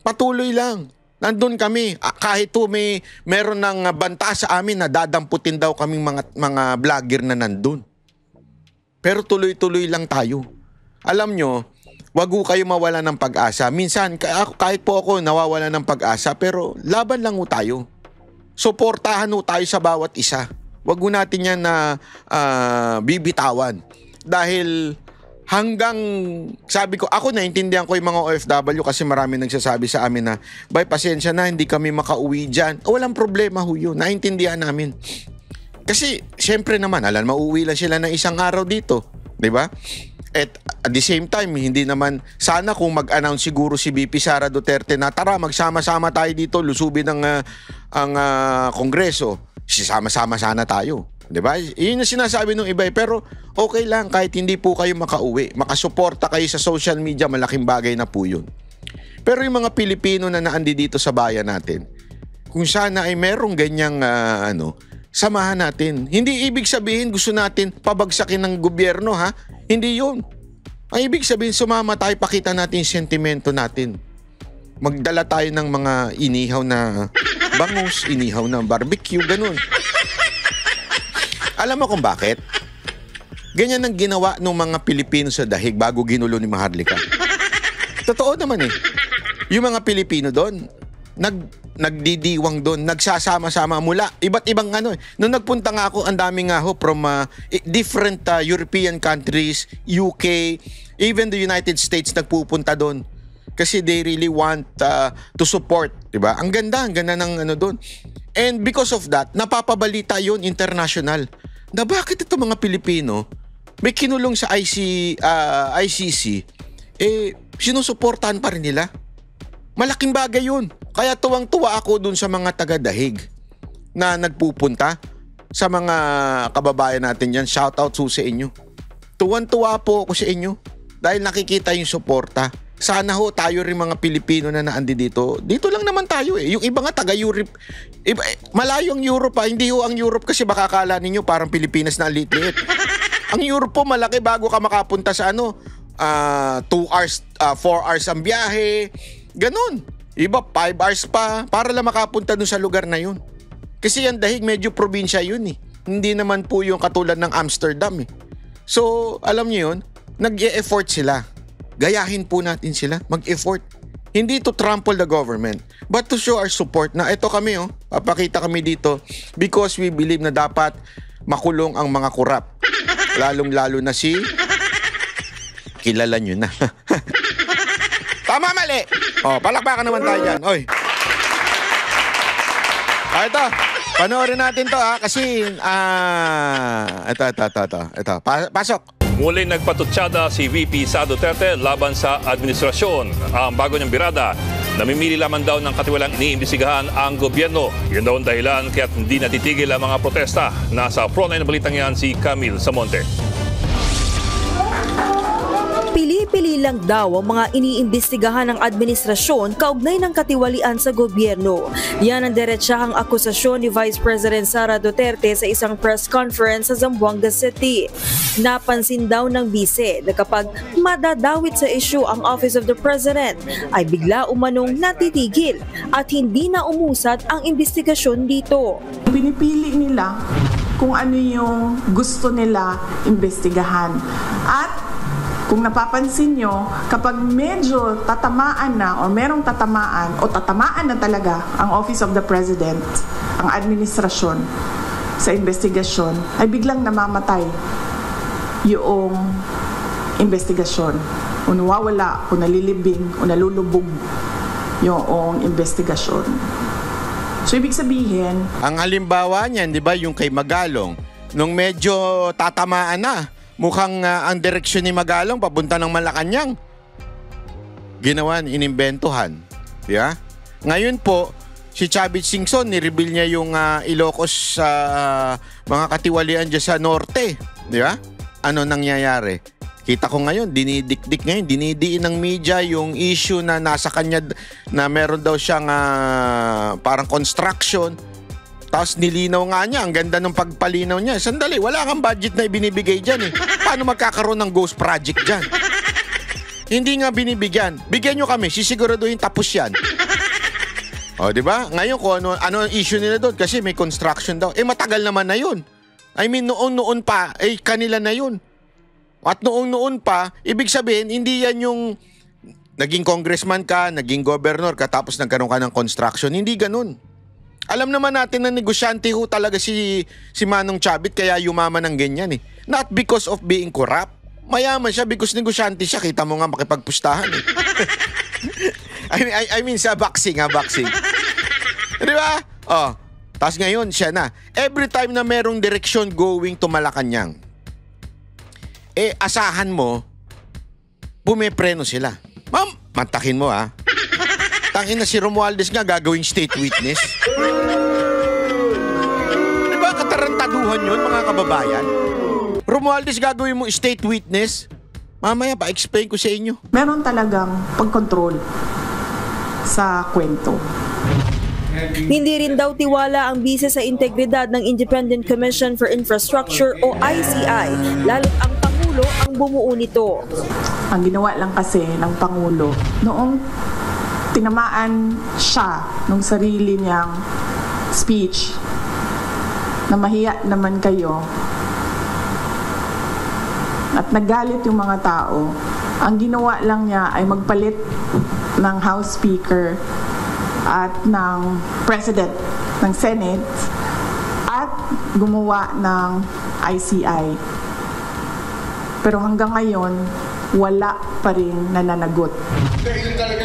B: Patuloy lang. Nandun kami. Kahit meron ng banta sa amin na dadamputin daw kaming mga vlogger na nandun. Pero tuloy-tuloy lang tayo. Alam nyo, wag ho kayo mawala ng pag-asa. Minsan, kahit po ako nawawala ng pag-asa, pero laban lang ho tayo. suportahan ho tayo sa bawat isa. Wag ho natin yan na bibitawan. Dahil hanggang, sabi ko, ako naintindihan ko yung mga OFW kasi marami nagsasabi sa amin na, bay, pasensya na, hindi kami makauwi dyan. Walang problema ho yun. Naintindihan namin. Kasi, syempre naman, mauwi lang sila ng isang araw dito. Diba? At the same time, hindi naman, sana kung mag-announce siguro si VP Sara Duterte na tara, magsama-sama tayo dito, lusubin ang Kongreso. Sisama-sama sana tayo. Diba? Yun yung sinasabi ng iba. Pero okay lang kahit hindi po kayo makauwi. Makasuporta kayo sa social media, malaking bagay na po yun. Pero yung mga Pilipino na naandi dito sa bayan natin, kung sana ay merong ganyang samahan natin. Hindi ibig sabihin gusto natin pabagsakin ng gobyerno, ha? Hindi yun. Ang ibig sabihin, sumama tayo, pakita natin yung sentimento natin. Magdala tayo ng mga inihaw na bangus, inihaw na barbecue, ganun. Alam mo kung bakit? Ganyan ang ginawa ng mga Pilipino sa dahig bago ginulo ni Maharlika. Totoo naman eh. Yung mga Pilipino doon, nagdidiwang doon, nagsasama-sama mula iba't ibang Nung nagpunta nga ako, ang dami nga ho from different European countries, UK, even the United States nagpupunta doon. Kasi they really want to support, diba? Ang ganda ng doon. And because of that, napapabalita yun international. Na bakit ito mga Pilipino, may kinulong sa ICC, sinusuportahan pa rin nila. Malaking bagay yun. Kaya tuwang-tuwa ako dun sa mga taga-dahig na nagpupunta sa mga kababayan natin yan. Shout out sa inyo. Tuwang-tuwa po ako sa inyo dahil nakikita yung suporta. Sana ho tayo rin mga Pilipino na naandi dito. Dito lang naman tayo eh. Yung iba nga taga-Europe. Malayong Europe ha. Hindi ho ang Europe kasi baka akala ninyo parang Pilipinas na liit-liit. Ang Europe po malaki bago ka makapunta sa 2 hours, 4 hours ang biyahe. Ganon. Iba 5 hours pa para lang makapunta dun sa lugar na yun. Kasi yung dahig medyo probinsya yun eh. Hindi naman po yung katulad ng Amsterdam eh. So alam niyo yun, nag-e-effort sila. Gayahin po natin sila, mag-effort. Hindi to trample the government, but to show our support na ito kami papakita kami dito because we believe na dapat makulong ang mga korap. Lalong-lalo na si kilala nyo na. Tama, mali. Palakpakan naman tayo dyan. Oy. Ito. Panoorin natin to kasi ito. Pasok.
C: Muling nagpatutsyada si VP Sara Duterte laban sa administrasyon. Ang bago niyang birada, namimili lamang daw ng katiwalang iniimbestigahan ang gobyerno. Yun daw ang dahilan kaya't hindi natitigil ang mga protesta. Nasa frontline na balitang yan si Camille Samonte.
D: Pili-pili lang daw ang mga iniimbestigahan ng administrasyon kaugnay ng katiwalian sa gobyerno. Yan ang diretsahang akusasyon ni Vice President Sara Duterte sa isang press conference sa Zamboanga City. Napansin daw ng bise na kapag madadawit sa issue ang Office of the President ay bigla umanong natitigil at hindi na umusad ang investigasyon dito.
E: Pinipili nila kung ano yung gusto nila imbestigahan. At kung napapansin nyo, kapag medyo tatamaan na o merong tatamaan o tatamaan na talaga ang Office of the President, ang administrasyon sa investigasyon, ay biglang namamatay yung investigasyon. O nawawala, o nalilibing, o nalulubog yung investigasyon. So, ibig sabihin,
B: ang halimbawa niyan, di ba, yung kay Magalong, nung medyo tatamaan na, mukhang ang direksyon ni Magalong papunta ng Malacanang. Ginawan, inimbentohan. Yeah? Ngayon po, si Chavit Singson, nireveal niya yung Ilocos sa mga katiwalian dyan sa norte. Di ba? Ano nangyayari? Kita ko ngayon, dinidikdik ngayon, dinidiin ng media yung issue na nasa kanya na meron daw siyang parang construction. Tapos nilinaw nga niya, ang ganda ng pagpalinaw niya. Sandali, wala kang budget na ibinibigay dyan eh. Paano magkakaroon ng ghost project dyan? Hindi nga binibigyan. Bigyan nyo kami, sisiguraduhin tapos yan. O, di ba? Ngayon kung ano ang issue nila doon kasi may construction daw. Matagal naman na yun. I mean, noon pa, kanila na yun. At noon pa, ibig sabihin, hindi yan yung naging congressman ka, naging governor ka, tapos nagkaroon ka ng construction. Hindi ganun. Alam naman natin na negosyante ho talaga si Manong Chavit kaya yumaman ng ganyan eh. Not because of being corrupt. Mayaman siya because negosyante siya. Kita mo nga makipagpustahan eh. I mean sa boxing boxing. Di ba? Oh, tapos ngayon siya na. Every time na merong direksyon going to Malacanang, asahan mo, bumepreno sila. Ma'am, mantakin mo Tangin na si Romualdez nga gagawing state witness. Di ba katarantaduhan yun, mga kababayan? Romualdez gagawin mo state witness? Mamaya pa-explain ko sa inyo.
E: Meron talagang pagkontrol sa kwento.
D: Hindi rin daw tiwala ang bise sa integridad ng Independent Commission for Infrastructure o ICI, lalo't ang Pangulo ang bumuo nito.
E: Ang ginawa lang kasi ng Pangulo, noong tinamaan siya nung sarili niyang speech na mahiya naman kayo at nagalit yung mga tao, ang ginawa lang niya ay magpalit ng House Speaker at ng President ng Senate at gumawa ng ICI. Pero hanggang ngayon, wala pa rin nananagot.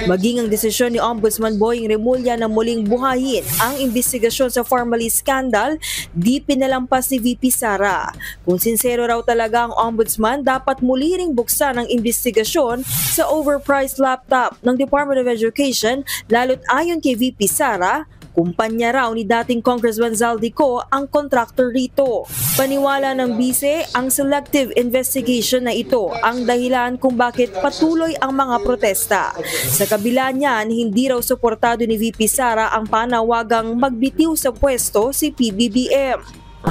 D: Maging ang desisyon ni Ombudsman Boying Remulla na muling buhayin ang investigasyon sa Formally scandal, di pinalampas ni VP Sara. Kung sincero raw talaga ang Ombudsman, dapat muli ring buksan ang investigasyon sa overpriced laptop ng Department of Education, lalo't ayon kay VP Sara, kumpanya raw ni dating Congressman Zaldico ang contractor rito. Paniwala ng bise, ang selective investigation na ito ang dahilan kung bakit patuloy ang mga protesta. Sa kabila niyan, hindi raw suportado ni VP Sara ang panawagang magbitiw sa pwesto si PBBM.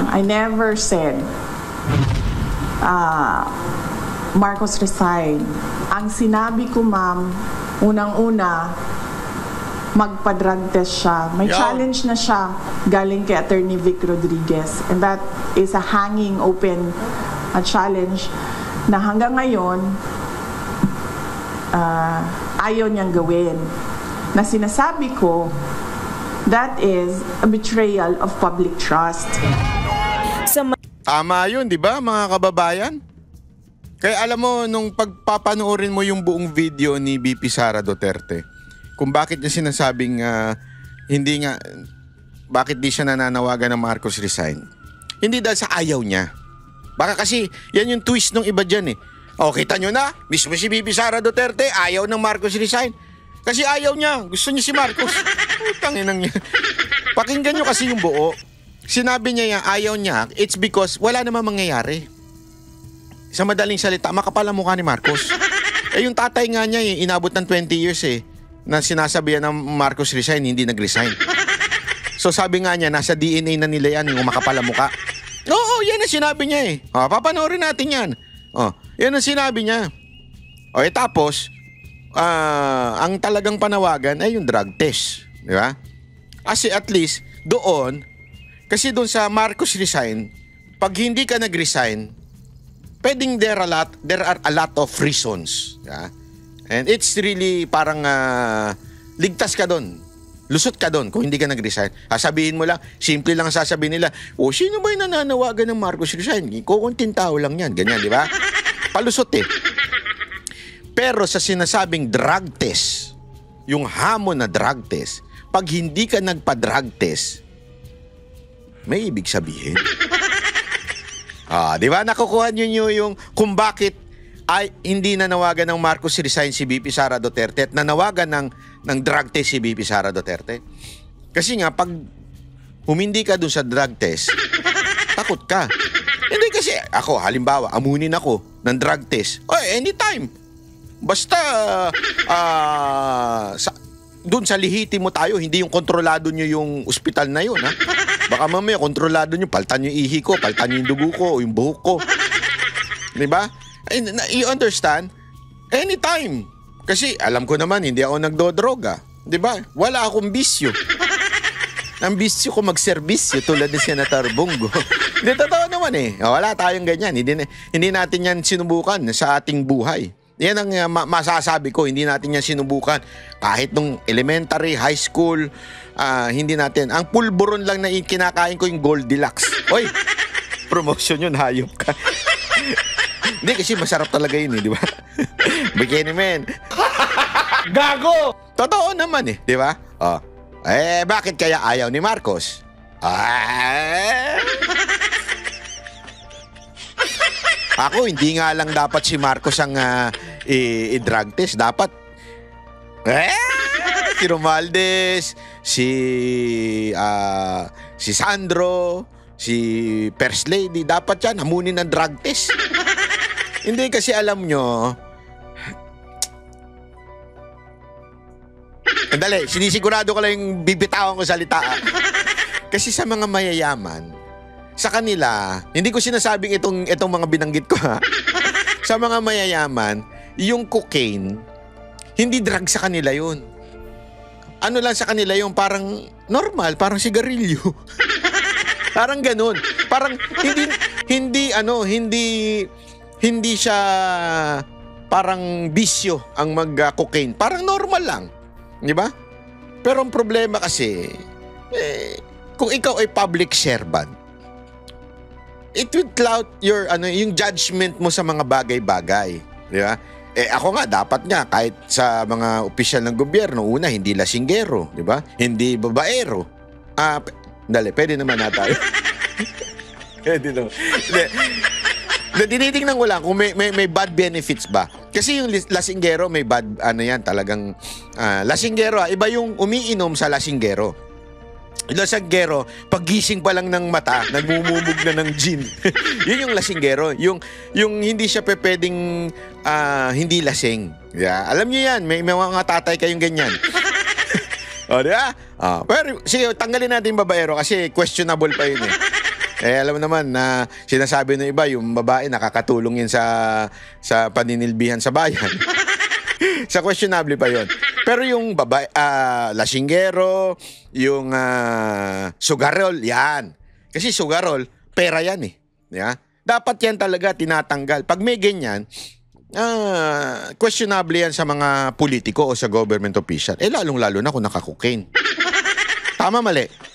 E: I never said Marcos resign. Ang sinabi ko, ma'am, unang-una, magpa-drug test siya. May challenge na siya galing kay Attorney Vic Rodriguez. And that is a hanging open challenge na hanggang ngayon ayaw niyang gawin. Na sinasabi ko, that is a betrayal of public trust.
B: Tama yun, di ba mga kababayan? Kaya alam mo, nung pagpapanoorin mo yung buong video ni VP Sara Duterte, kung bakit niya sinasabing bakit di siya nananawagan ng Marcos resign. Hindi dahil sa ayaw niya. Baka kasi yan yung twist ng iba dyan eh. O, kita nyo na, mismo si VP Sara Duterte ayaw ng Marcos resign. Kasi ayaw niya, gusto niya si Marcos. Tanginang niya. Pakinggan nyo kasi yung buo. Sinabi niya yung ayaw niya, it's because wala namang mangyayari. Sa madaling salita, makapal ang mukha ni Marcos. Yung tatay nga niya inabot ng 20 years na sinasabihan ng Marcos resign, hindi nag-resign. So sabi nga niya, nasa DNA na nila yan, yung makapal ang mukha. Oo, yan ang sinabi niya papanoorin natin yan. Yan ang sinabi niya. Tapos, ang talagang panawagan ay yung drug test. Di ba? Kasi at least, doon sa Marcos resign, pag hindi ka nag-resign, pwedeng there are a lot of reasons. Yeah? And it's really parang ligtas ka doon. Lusot ka doon kung hindi ka nag-resign. Sabihin mo lang, simple lang sasabihin nila, sino ba yung nananawagan ng Marcos resign? Kukunting tao lang yan. Ganyan, di ba? Palusot Pero sa sinasabing drug test, yung hamon na drug test, pag hindi ka nagpa-drug test, may ibig sabihin. Di ba? Nakukuha nyo yung kung bakit ay hindi nanawagan ng Marcos resign si VP Sara Duterte at nanawagan ng drug test si VP Sara Duterte. Kasi nga, pag humindi ka dun sa drug test, takot ka. Hindi kasi, ako, halimbawa, amunin ako ng drug test. Anytime. Basta, dun sa lihiti mo tayo, hindi yung kontrolado nyo yung ospital na yun, ha? Baka mamaya, kontrolado nyo, paltan yung ihi ko, paltan yung dugo ko, o yung buhok ko. Diba? You understand? Anytime. Kasi alam ko naman, hindi ako nagdodroga. Diba? Wala akong bisyo. Ang bisyo ko magserbisyo tulad ni Senator Bongo. Hindi, totoo naman Wala tayong ganyan. Hindi natin yan sinubukan sa ating buhay. Yan ang masasabi ko. Hindi natin yan sinubukan. Kahit nung elementary, high school, hindi natin. Ang pulburon lang na kinakain ko yung Goldilocks. Oy, promotion yun, hayop ka. Hindi, kasi masarap talaga yun di ba? Bikini men.
A: Gago!
B: Totoo naman di ba? Bakit kaya ayaw ni Marcos? Ako, hindi nga lang dapat si Marcos ang i-drug test. Dapat, si Romualdez, si Sandro, si First Lady, dapat yan, hamunin ng drug test. Hindi kasi alam nyo, andali, sinisigurado ko lang yung bibitawan ko salita. Kasi sa mga mayayaman, sa kanila, hindi ko sinasabing itong mga binanggit ko Sa mga mayayaman, yung cocaine, hindi drug sa kanila yun. Ano lang sa kanila yung parang normal, parang sigarilyo. Parang ganun. Parang hindi siya parang bisyo ang mag-cocaine. Parang normal lang. Di ba? Pero ang problema kasi, kung ikaw ay public servant, it would cloud yung judgment mo sa mga bagay-bagay. Di ba? Ako nga, dapat nga, kahit sa mga opisyal ng gobyerno, una, hindi lasinggero. Di ba? Hindi babaero. Pwede naman na tayo. Pwede naman. Tinitingnan ko lang kung may bad benefits ba. Kasi yung lasinggero, may bad, talagang, lasinggero, iba yung umiinom sa lasinggero. Lasinggero, pagising pa lang ng mata, nagmumumog na ng gin. Yun yung lasinggero. Yung hindi siya pwedeng hindi lasing. Yeah. Alam niyo yan, may mga tatay kayong ganyan. Diba? Pero sige, tanggalin natin yung babaero kasi questionable pa yun alam mo naman na sinasabi ng iba, yung babae nakakatulong yun sa paninilbihan sa bayan. Sa questionable pa yun. Pero yung babae, lasinggero, yung sugarol, yan. Kasi sugarol, pera yan Yeah? Dapat yan talaga tinatanggal. Pag may ganyan, questionable yan sa mga politiko o sa government official. Lalong-lalo na kung naka-cocaine. Tama, mali?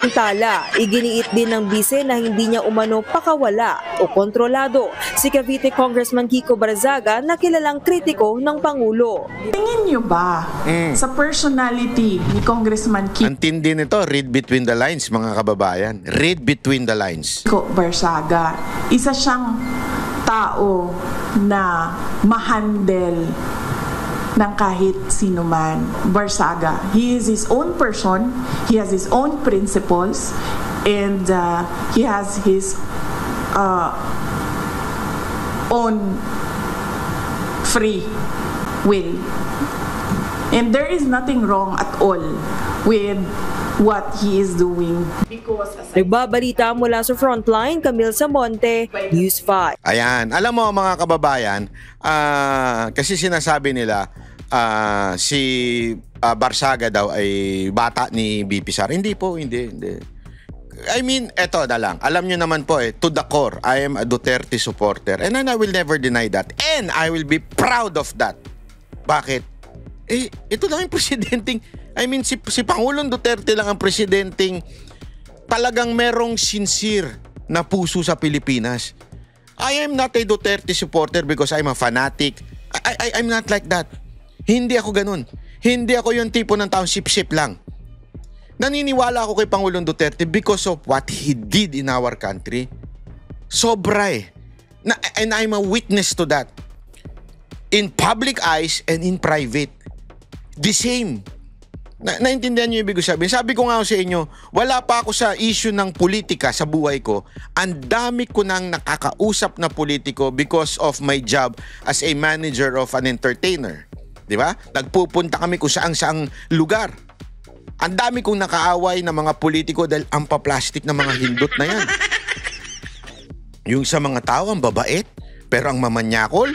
D: Tala, iginiit din ng bise na hindi niya umano pakawala o kontrolado si Cavite Congressman Kiko Barzaga na kilalang kritiko ng Pangulo.
E: Tingin niyo ba sa personality ni Congressman Kiko
B: Ang tindi nito, read between the lines, mga kababayan. Read between the lines.
E: Barzaga, isa siyang tao na mahandle ng kahit sino man. Barzaga, he is his own person, he has his own principles, and he has his own free will. And there is nothing wrong at all with what he is doing.
D: Nagbabalita mula sa Frontline, Camille Samonte, News 5.
B: Ayan, alam mo mga kababayan, kasi sinasabi nila, si Barzaga daw ay bata ni BP Sara. Hindi po, hindi. I mean, eto na lang. Alam nyo naman po to the core, I am a Duterte supporter and I will never deny that. And I will be proud of that. Bakit? Ito lang yung presidenteng, si Pangulong Duterte lang ang presidenteng talagang merong sincere na puso sa Pilipinas. I am not a Duterte supporter because I'm a fanatic. I'm not like that. Hindi ako ganun. Hindi ako yung tipo ng taong sip-sip lang. Naniniwala ako kay Pangulong Duterte because of what he did in our country. Sobra and I'm a witness to that. In public eyes and in private. The same. Naintindihan niyo yung ibig sabihin? Sabi ko nga sa inyo, wala pa ako sa issue ng politika sa buhay ko. Ang dami ko nang nakakausap na politiko because of my job as a manager of an entertainer. Di ba? Nagpupunta kami kung saang lugar. Ang dami kong nakaaway na mga politiko dahil ang paplastic na mga hindot na yan. Yung sa mga tao, ang babait, pero ang mamanyakol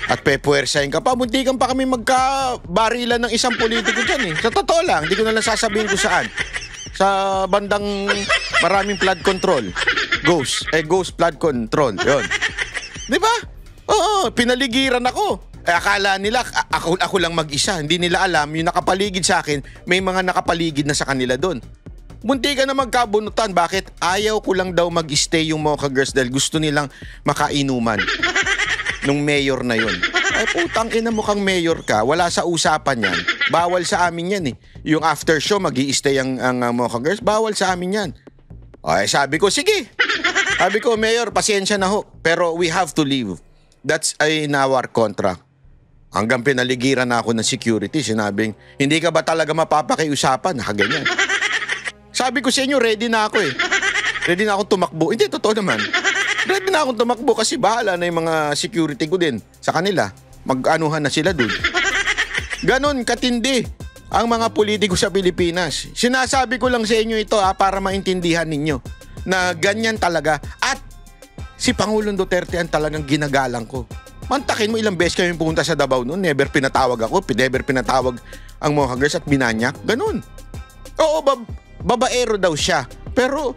B: at pepuwersahin ka pa, muntikan pa kami magkabarilan ng isang politiko dyan Sa totoo lang, hindi ko na lang sasabihin kung saan. Sa bandang maraming flood control. Ghost flood control. Yun. Di ba? Oo, pinaligiran ako. Akala nila ako lang mag-isa. Hindi nila alam, yung nakapaligid sa akin, may mga nakapaligid na sa kanila doon. Munti ka na magkabunutan. Bakit? Ayaw ko lang daw mag-stay yung Mocha Girls dahil gusto nilang makainuman nung mayor na yun. Ay putang ina mo kang mayor ka. Wala sa usapan yan. Bawal sa amin yan eh. Yung after show mag-i-stay ang Mocha Girls. Bawal sa amin yan. Ay sabi ko, sige. Sabi ko, mayor, pasensya na ho. Pero we have to leave. That's in our contract. Hanggang pinaligiran na ako ng security. Sinabing, hindi ka ba talaga mapapakiusapan? Nakaganyan. Sabi ko sa inyo, ready na ako eh. Ready na akong tumakbo. Hindi, totoo naman. Ready na akong tumakbo kasi bahala na yung mga security ko din sa kanila. Mag-anuhan na sila dun. Ganon katindi ang mga politiko sa Pilipinas. Sinasabi ko lang sa inyo ito para maintindihan ninyo na ganyan talaga. At si Pangulong Duterte ang talagang ginagalang ko. Mantakin mo ilang beses kami pumunta sa Davao noon. Never pinatawag ako. Never pinatawag ang Mocha Girls at binanyak. Ganon. Oo, babaero daw siya. Pero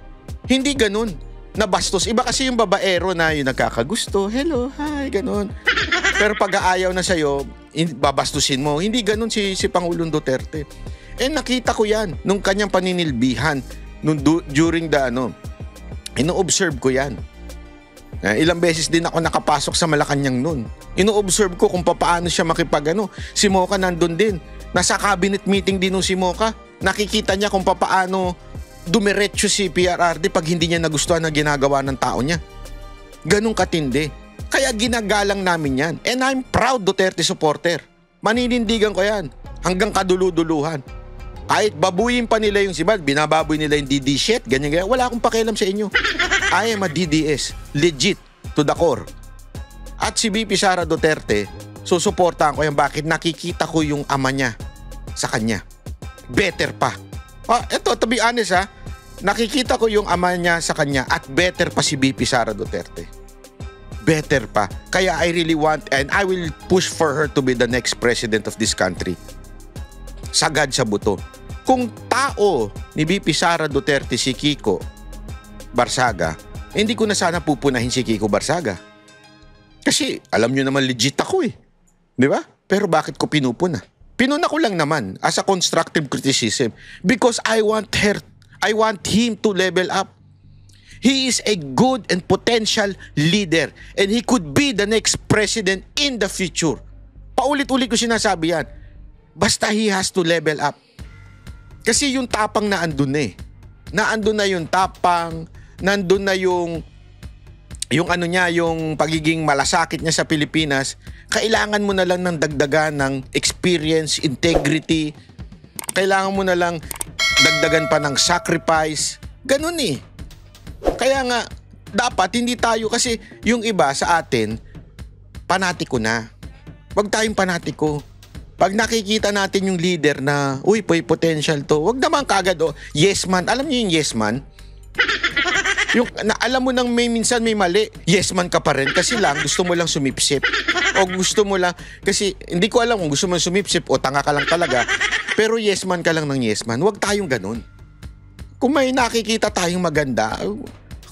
B: hindi ganon. Nabastos. Iba kasi yung babaero na yung nagkakagusto. Hello, hi, ganon. Pero pag aayaw na sa'yo, babastusin mo. Hindi ganon si Pangulong Duterte. Nakita ko yan nung kanyang paninilbihan. During the ino-observe ko yan. Ilang beses din ako nakapasok sa Malacanang noon. Ino-observe ko kung paano siya si Mocha nandun din. Nasa cabinet meeting din si Mocha. Nakikita niya kung paano dumiretso si PRRD pag hindi niya nagustuhan na ginagawa ng tao niya. Ganun katindi. Kaya ginagalang namin yan. And I'm proud Duterte supporter. Maninindigan ko yan. Hanggang kaduluduluhan. Kahit babuyin pa nila yung sibad, binababoy nila yung DD shit, ganyan. Wala akong pakialam sa inyo. I am a DDS. Legit. To the core. At si VP Sara Duterte, susuportahan ko yan. Bakit? Nakikita ko yung ama niya sa kanya. Better pa. Eto, to be honest nakikita ko yung ama niya sa kanya at better pa si VP Sara Duterte. Better pa. Kaya I really want and I will push for her to be the next president of this country. Sagad sa buto. Kung tao ni VP Sara Duterte si Kiko Barsaga, hindi ko na sana pupunahin si Kiko Barsaga. Kasi alam nyo naman legit ako eh. Di ba? Pero bakit ko pinupuna? Pinuna ko lang naman as a constructive criticism because I want him to level up. He is a good and potential leader and he could be the next president in the future. Paulit-ulit ko sinasabi yan. Basta he has to level up. Kasi yung tapang na andun eh. Naandun na yung tapang, nandun na yung pagiging malasakit niya sa Pilipinas. Kailangan mo na lang ng dagdagan ng experience, integrity. Kailangan mo na lang dagdagan pa ng sacrifice. Ganun eh. Kaya nga, dapat hindi tayo kasi yung iba sa atin, panatiko na. Wag tayong panatiko. Pag nakikita natin yung leader na, uy, may potential to, wag naman kagad, yes man. Alam niyo yung yes man? Alam mo nang minsan may mali, yes man ka pa rin kasi lang gusto mo lang sumipsip. O gusto mo lang, kasi hindi ko alam kung gusto mo sumipsip o tanga ka lang talaga. Pero yes man ka lang ng yes man. Huwag tayong ganun. Kung may nakikita tayong maganda,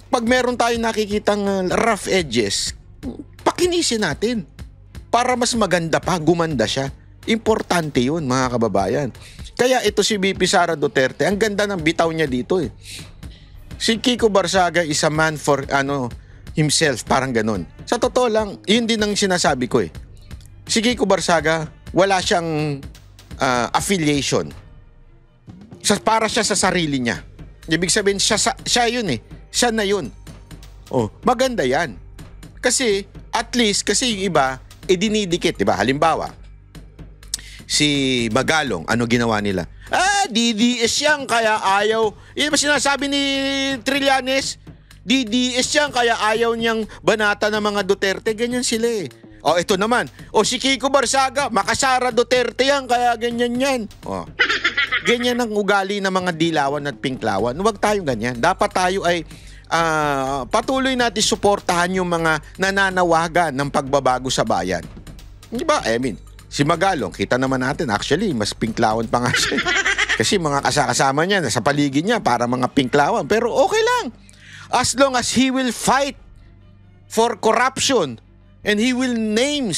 B: pag meron tayong nakikitang rough edges, pakinisin natin. Para mas maganda pa, gumanda siya. Importante yun, mga kababayan. Kaya ito si VP Sara Duterte, ang ganda ng bitaw niya dito eh. Si Kiko Barsaga is a man for himself, parang ganun. Sa totoo lang, yun din ang sinasabi ko eh. Si Kiko Barsaga, wala siyang affiliation. Para siya sa sarili niya. Ibig sabihin, siya yun eh. Siya na yun. Maganda yan. Kasi, at least, kasi yung iba, dinidikit, diba? Halimbawa, si Magalong, ano ginawa nila? DDS yan, kaya ayaw. Yan ba sinasabi ni Trillanes? DDS yan, kaya ayaw niyang banata ng mga Duterte. Ganyan sila eh. Ito naman. Si Kiko Barsaga, makasara Duterte yan, kaya ganyan yan. Ganyan ang ugali ng mga dilawan at pinklawan. Huwag tayong ganyan. Dapat tayo ay patuloy natin suportahan yung mga nananawagan ng pagbabago sa bayan. Di ba? Si Magalong, kita naman natin, actually, mas pinklawan pa nga siya. Kasi mga kasama niya, nasa paligid niya, para mga pinklawan. Pero okay lang. As long as he will fight for corruption And he will name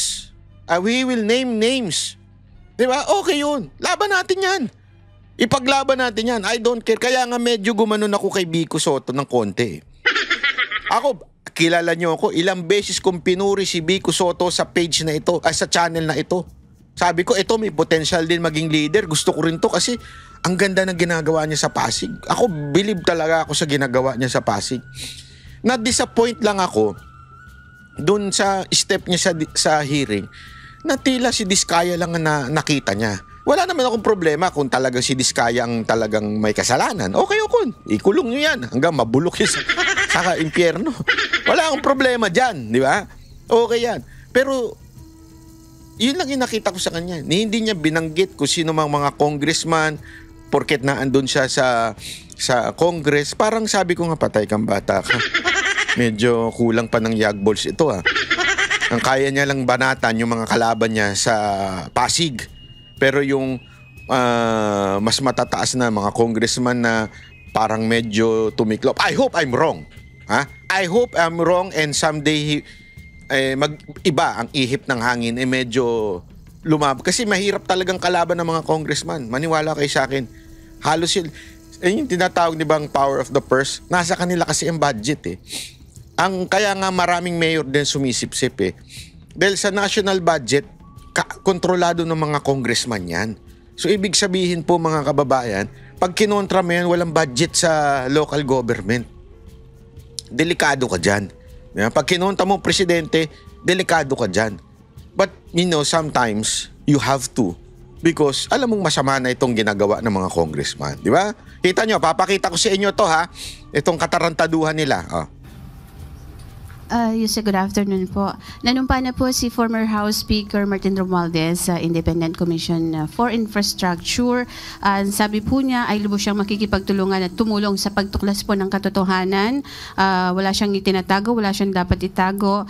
B: names. Diba? Okay yun. Laban natin yan. Ipaglaban natin yan. I don't care. Kaya nga medyo gumanon ako kay Vico Sotto ng konti. Ako, kilala nyo ako, ilang beses kong pinuri si Vico Sotto sa page na ito, sa channel na ito. Sabi ko, ito may potential din maging leader. Gusto ko rin to kasi ang ganda ng ginagawa niya sa Pasig. Ako, believe talaga ako sa ginagawa niya sa Pasig. Na-disappoint lang ako dun sa step niya sa hearing na tila si Diskaya lang na nakita niya. Wala naman akong problema kung talagang si Diskaya ang talagang may kasalanan. Okay, ikulong niyo yan hanggang mabulok yun sa impyerno. Wala akong problema dyan, di ba? Okay yan. Pero yun lang yung nakita ko sa kanya. Hindi niya binanggit kung sino mang mga congressman porket naandun siya sa Congress. Parang sabi ko nga, patay kang bata ka. Medyo kulang pa ng yagballs ito Ang kaya niya lang banatan yung mga kalaban niya sa Pasig. Pero yung mas matataas na mga congressman na parang medyo tumiklop. I hope I'm wrong. I hope I'm wrong and someday mag-iba ang ihip ng hangin medyo lumab. Kasi mahirap talagang kalaban ng mga congressman. Maniwala kayo sa akin. Halos yung tinatawag ang power of the purse. Nasa kanila kasi ang budget Kaya nga maraming mayor din sumisip-sip Dahil sa national budget, kontrolado ng mga congressman yan. So ibig sabihin po mga kababayan, pag kinontra mo yan, walang budget sa local government. Delikado ka dyan. Pag kinontra mo presidente, delikado ka dyan. But sometimes you have to because alam mong masama na itong ginagawa ng mga congressman. Di ba? Kita nyo, papakita ko sa inyo to itong katarantaduhan nila.
F: Yes, good afternoon po. Nanumpa na po si former House Speaker Martin Romualdez sa Independent Commission for Infrastructure. Sabi po niya ay lubos siyang makikipagtulungan at tumulong sa pagtuklas po ng katotohanan. Wala siyang itinatago, wala siyang dapat itago,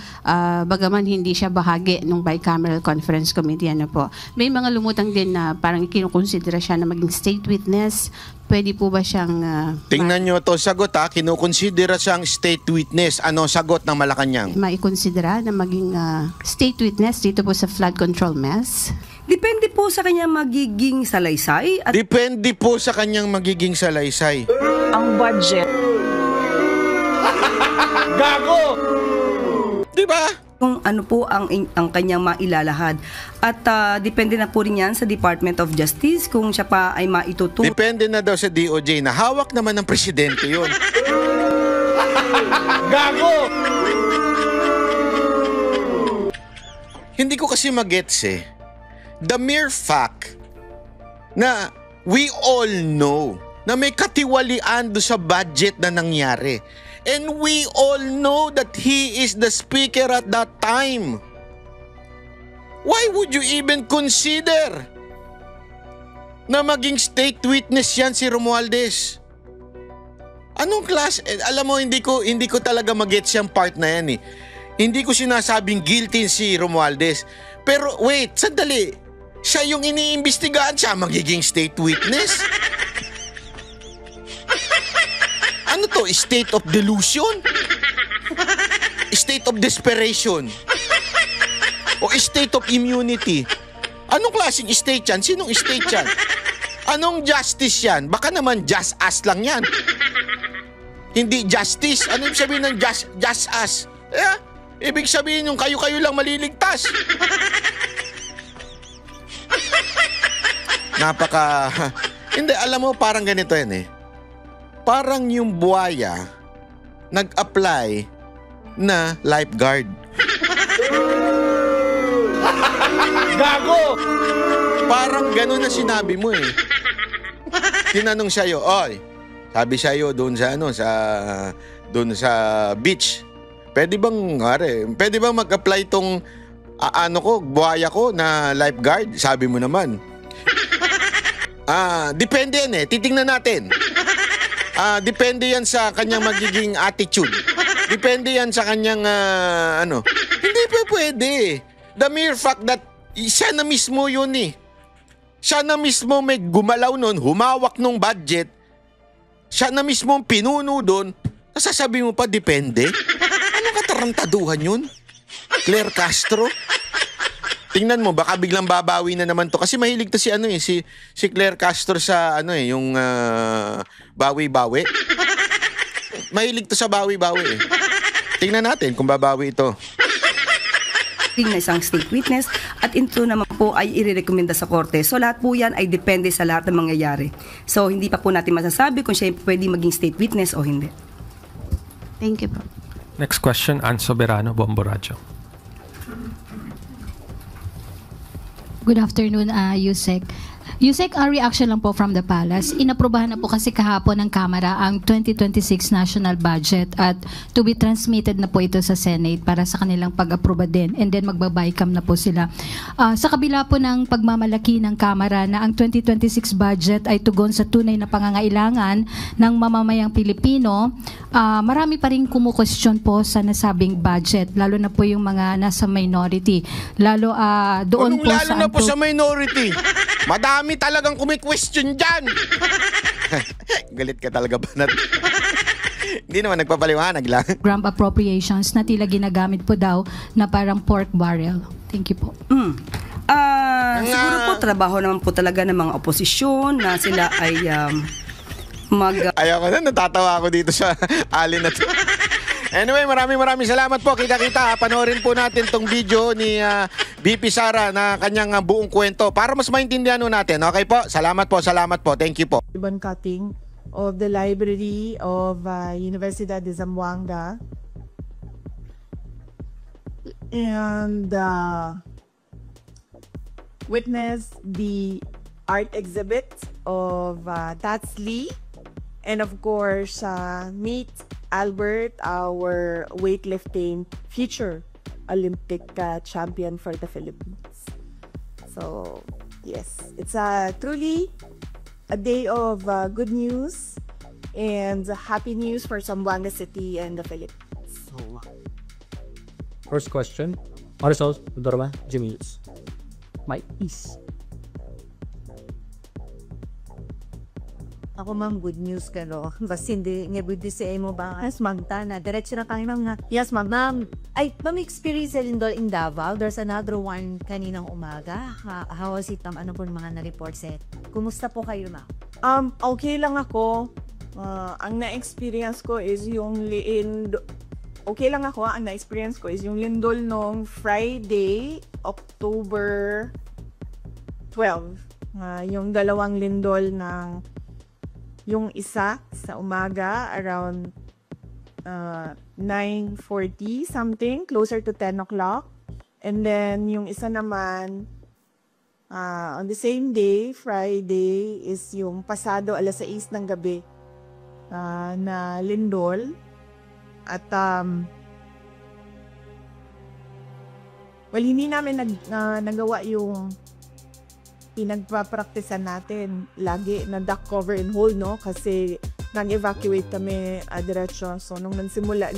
F: bagaman hindi siya bahagi ng Bicameral Conference Committee. Po. May mga lumutang din na parang kinukonsidera siya na maging state witness. Pwede po ba siyang...
B: Tingnan nyo to sagot kinukonsidera siyang state witness. Ano sagot ng Malacanang?
F: Maikonsidera na maging state witness dito po sa flood control mess?
G: Depende po sa kanyang magiging salaysay.
B: Depende po sa kanyang magiging salaysay.
E: Ang budget.
A: Gago!
B: Diba?
G: Kung ano po ang kanyang mailalahad. At depende na po rin yan sa Department of Justice kung siya pa ay maitutulong.
B: Depende na daw sa DOJ na hawak naman ng presidente yun.
A: Gago!
B: Hindi ko kasi magets The mere fact na we all know na may katiwalian do sa budget na nangyari. And we all know that he is the speaker at that time. Why would you even consider na maging state witness yan si Romualdez? Anong class? Alam mo, hindi ko talaga magets yung part na yan Hindi ko sinasabing guilty si Romualdez. Pero wait, sandali. Siya yung iniimbestigahan, siya magiging state witness? Ano to? State of delusion? State of desperation? O state of immunity? Anong klaseng state yan? Sinong state yan? Anong justice yan? Baka naman just us lang yan. Hindi justice. Ano ibig sabihin ng just us? Ibig sabihin yung kayo-kayo lang maliligtas. Hindi, alam mo, parang ganito yan Parang yung buhaya nag-apply na lifeguard.
A: Gago!
B: Parang gano'n na sinabi mo Tinanong sa'yo, sabi sa'yo doon sa beach. Pwede bang mag-apply tong buhaya ko na lifeguard? Sabi mo naman. Depende yan titingnan natin. Depende yan sa kanyang magiging attitude. Depende yan sa kanyang Hindi pa pwede. The mere fact that siya na mismo yun Siya na mismo may gumalaw nun, humawak nung budget. Siya na mismo pinuno doon. Nasasabi mo pa depende? Anong katarantaduhan yun? Claire Castro? Tingnan mo, baka biglang babawi na naman to. Kasi mahilig to si Claire Castro sa yung bawi-bawi. Mahilig to sa bawi-bawi eh. Tingnan natin kung babawi ito.
G: Na isang state witness at ito naman po ay irerekomenda sa korte. So lahat po yan ay depende sa lahat ng mangyayari. So hindi pa po natin masasabi kung siya pwede maging state witness o hindi.
F: Thank you po.
H: Next question, Ann Soberano, Bombo Radio.
I: Good afternoon, Yusek. Yusek, reaction lang po from the palace. Inaprobahan na po kasi kahapon ng Kamara ang 2026 national budget at to be transmitted na po ito sa Senate para sa kanilang pag-aproba din. And then magbabaycam na po sila. Sa kabila po ng pagmamalaki ng Kamara na ang 2026 budget ay tugon sa tunay na pangangailangan ng mamamayang Pilipino, marami pa rin kumukwestiyon po sa nasabing budget, lalo na po yung mga nasa minority. Lalo doon po
B: lalo na po sa minority. Madami talagang kumi-question dyan. Galit ka talaga, Banat. Hindi naman nagpapaliwanag lang.
I: Grant appropriations na tila ginagamit po daw na parang pork barrel. Thank you po.
G: Siguro po trabaho naman po talaga ng mga oposisyon na sila ay
B: Ayaw ko na, natatawa ako dito sa alin na to. Anyway, maraming salamat po. Kita-kita, panoorin po natin tong video ni VP Sara na kanyang buong kwento para mas maintindihan natin. Okay po? Salamat po. Thank you po.
E: Ribbon cutting of the library of Universidad de Zamboanga. And witness the art exhibit of Tats Lee. And of course, meet Albert, our weightlifting future Olympic champion for the Philippines. So, yes, it's truly a day of good news and happy news for Zamboanga City and the Philippines.
A: First question, Marisol Dorma, Jimmy Hughes. Mike, please.
J: Ako mang good news ka no. Basta hindi nga budi sa imo ba as magtana. Diretso na kami mga yes ma'am. Ay experience din doon in Davao. There's another one kaninang umaga. How was it ano po mga na-report set? Kumusta po kayo ma'am?
E: Okay lang ako. Ang na-experience ko is yung okay lang ako. Ang na-experience ko is yung lindol nung Friday, October 12. Yung dalawang lindol ng yung isa sa umaga around 9:40 something, closer to 10 o'clock. And then yung isa naman on the same day, Friday, is yung pasado alas 6 ng gabi na lindol. At hindi namin nagawa yung pinagpapraktisan natin lagi na duck cover and hold, no? Kasi nag-evacuate kami diretso. So, nung nagsimula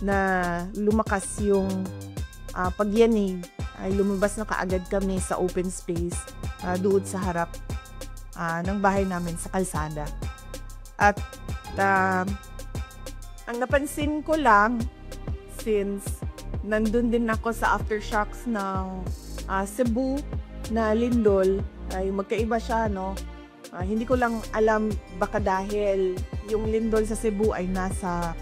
E: na lumakas yung pagyanig, ay lumabas na kaagad kami sa open space doon sa harap ng bahay namin sa kalsada. At ang napansin ko lang, since nandun din ako sa aftershocks ng Cebu, na lindol ay magkaiba siya, no? Hindi ko lang alam baka dahil yung lindol sa Cebu ay nasa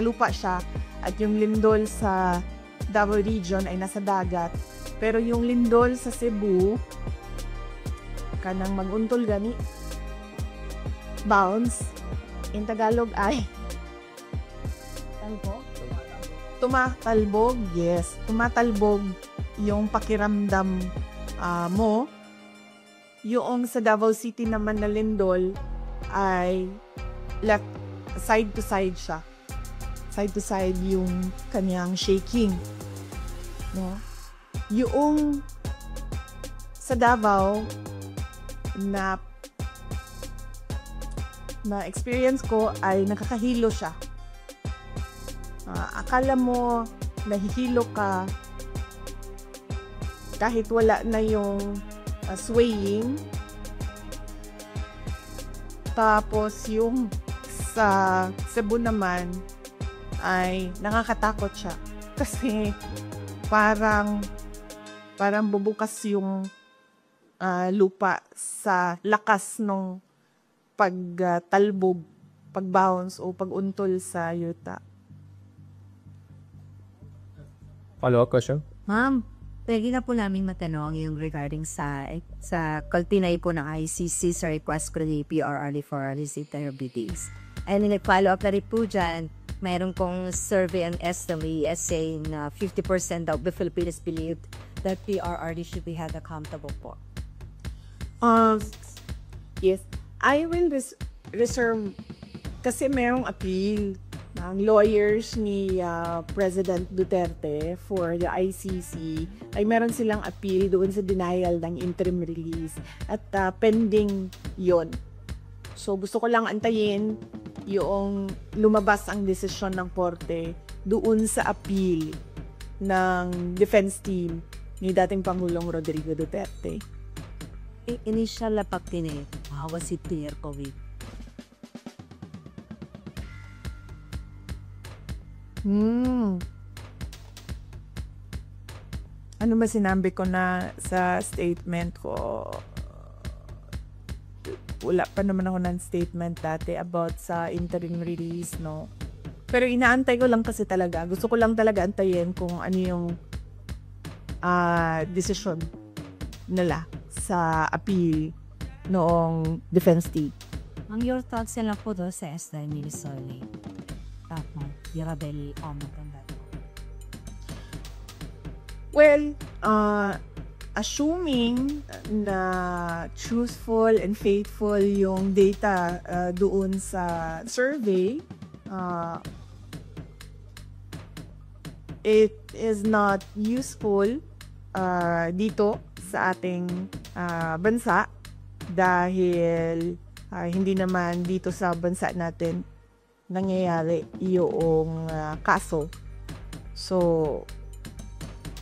E: lupa siya at yung lindol sa Davao region ay nasa dagat. Pero yung lindol sa Cebu kanang maguntol gani bounce in Tagalog ay tumatalbog. Yes, tumatalbog yung pakiramdam mo. Yung sa Davao City naman na lindol ay left side to side siya. Side to side yung kanyang shaking. No? Yung sa Davao na experience ko ay nakakahilo siya. Akala mo nahihilo ka kahit wala na yung swaying. Tapos yung sa Cebu naman ay nakakatakot siya. kasi parang bubukas yung lupa sa lakas ng pagtalbog, pag-bounce o pag-untol sa yuta.
A: Follow-up question?
J: Ma'am, pwede na po namin matanong yung regarding sa kaltinay po ng ICC sa request ko ni PRRD for receipt interviews. And nag-follow up na rin po dyan, mayroon kong survey and estimate saying 50% of the Filipinos believed that PRRD should be held accountable po.
E: Yes, I will reserve kasi mayroong appeal ng lawyers ni President Duterte for the ICC. Ay meron silang appeal doon sa denial ng interim release at pending yon. So gusto ko lang antayin yung lumabas ang desisyon ng korte doon sa appeal ng defense team ni dating Pangulong Rodrigo Duterte.
J: Initial na pagtine, hawa si Pierre COVID.
E: Ano ba sinabi ko na sa statement ko? Wala pa naman ako ng statement dati about sa interim release, no? Pero inaantay ko lang kasi talaga. Gusto ko lang talaga antayin kung ano yung decision nila sa appeal noong defense team.
J: Ang your thoughts na lang po doon sa Esther Milisoli. Tapos, Mirabel Omatanda.
E: Well, assuming na truthful and faithful yung data doon sa survey, it is not useful dito sa ating bansa dahil hindi naman dito sa bansa natin nangyayari yung kaso. So,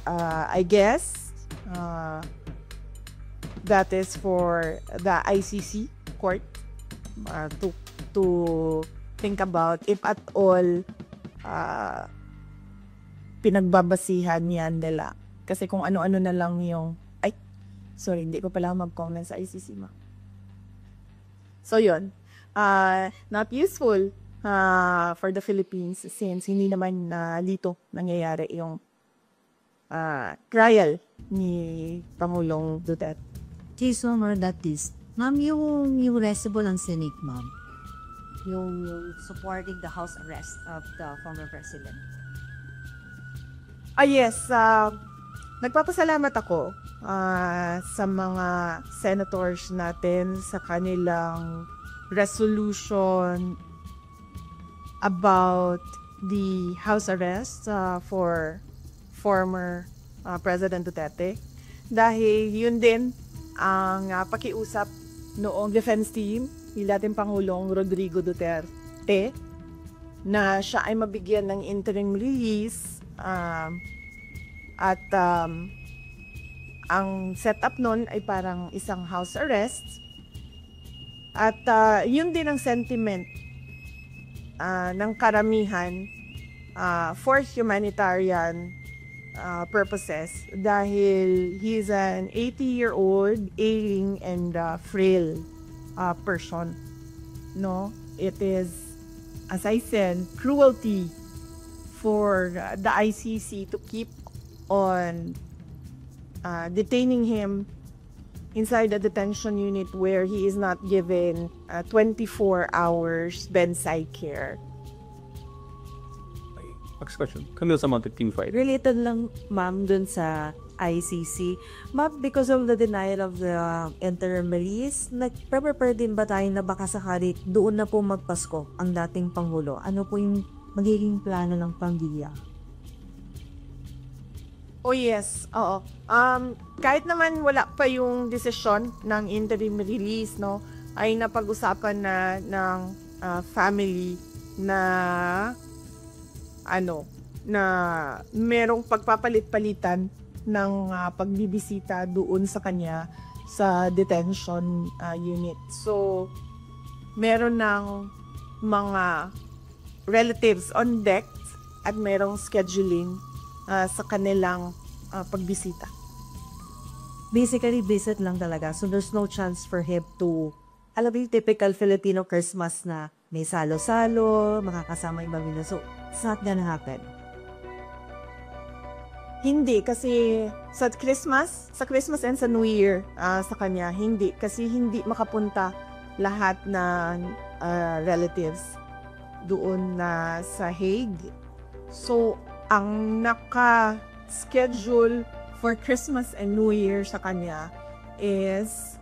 E: I guess that is for the ICC court to think about if at all pinagbabasihan yan nila. Kasi kung ano-ano na lang yung hindi ko pala mag-comment sa ICC ma. So yun, not useful for the Philippines since hindi naman dito nangyayari yung trial ni Pangulong Duterte.
J: Jason or that is, ma'am, yung resibo ng Senate, ma'am, yung supporting the house arrest of the former president.
E: Yes, nagpapasalamat ako sa mga senators natin sa kanilang resolution about the house arrest for former President Duterte. Dahil yun din ang pakiusap noong defense team ni dating Pangulong Rodrigo Duterte na siya ay mabigyan ng interim release at ang setup nun ay parang isang house arrest at yun din ang sentiment ng karamihan for humanitarian purposes dahil he's an 80-year-old ailing and frail person. No, it is, as I said, cruelty for the ICC to keep on detaining him inside a detention unit where he is not given 24 hours bedside care.
A: Next question. Camille Samonte, Team Fight.
D: Related lang, ma'am, dun sa ICC. Ma'am, because of the denial of the interim release, nag-prepare din ba tayo na baka sakali doon na po magpasko ang dating Pangulo? Ano po yung magiging plano ng pamilya?
E: Oh yes, oo. Kahit naman wala pa yung desisyon ng interim release, no, ay napag-usapan na ng family na na merong pagpapalit-palitan ng pagbibisita doon sa kanya sa detention unit. So, meron ng mga relatives on deck at merong scheduling sa kanilang pagbisita.
J: Basically, visit lang talaga. So there's no chance for him to, alam mo yung typical Filipino Christmas na may salo-salo, makakasama yung pamilya. So it's not gonna happen.
E: Hindi, kasi sa Christmas and sa New Year, sa kanya, hindi. Kasi hindi makapunta lahat ng relatives doon na sa Hague. So, ang naka-schedule for Christmas and New Year sa kanya is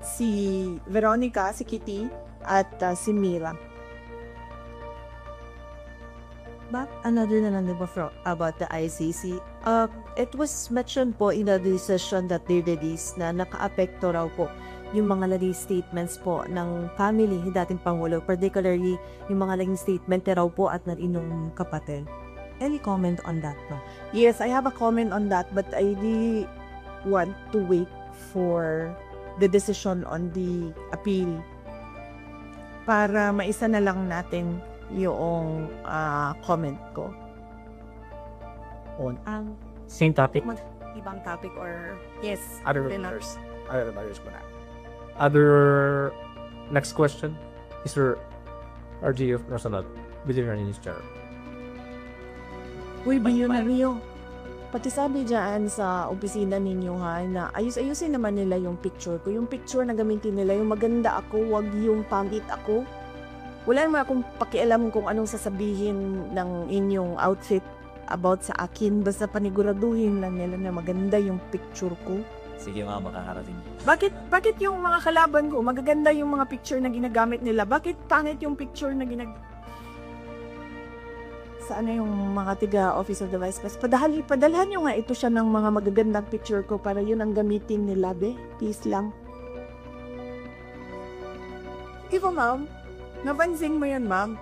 E: si Veronica, si Kitty, at si Mira.
J: But another na lang diba about the ICC. It was mentioned po in the decision that they released na naka-apekto raw po yung mga laging statements po ng family ni dating Pangulo, particularly yung mga laging statement raw po at ng inyong kapatid. Any comment on that po?
E: Yes, I have a comment on that, but I really want to wait for the decision on the appeal para maisa na lang natin yung comment ko.
A: On same topic.
E: Ibang topic or yes,
A: Other
E: matters.
A: matters ko na. Other next question, Mr. RGF National, Billionaire Minister.
E: Uy, Billionaire, pati sabi dyan sa opisina ninyo ha, na ayusin naman nila yung picture ko. Yung picture na gamitin nila, yung maganda ako, wag yung pangit ako. Wala naman akong pakialam kung anong sasabihin ng inyong outfit about sa akin. Basta paniguraduhin lang nila na maganda yung picture ko.
K: Sige mga makakarating.
E: Bakit yung mga kalaban ko, magaganda yung mga picture na ginagamit nila? Bakit pangit yung picture na Saan na yung mga tiga Office of the Vice President? Padalhan nyo nga ito siya ng mga magagandang picture ko para yun ang gamitin nila, be. Peace lang. Iba, ma'am. Napansin mo yan, ma'am.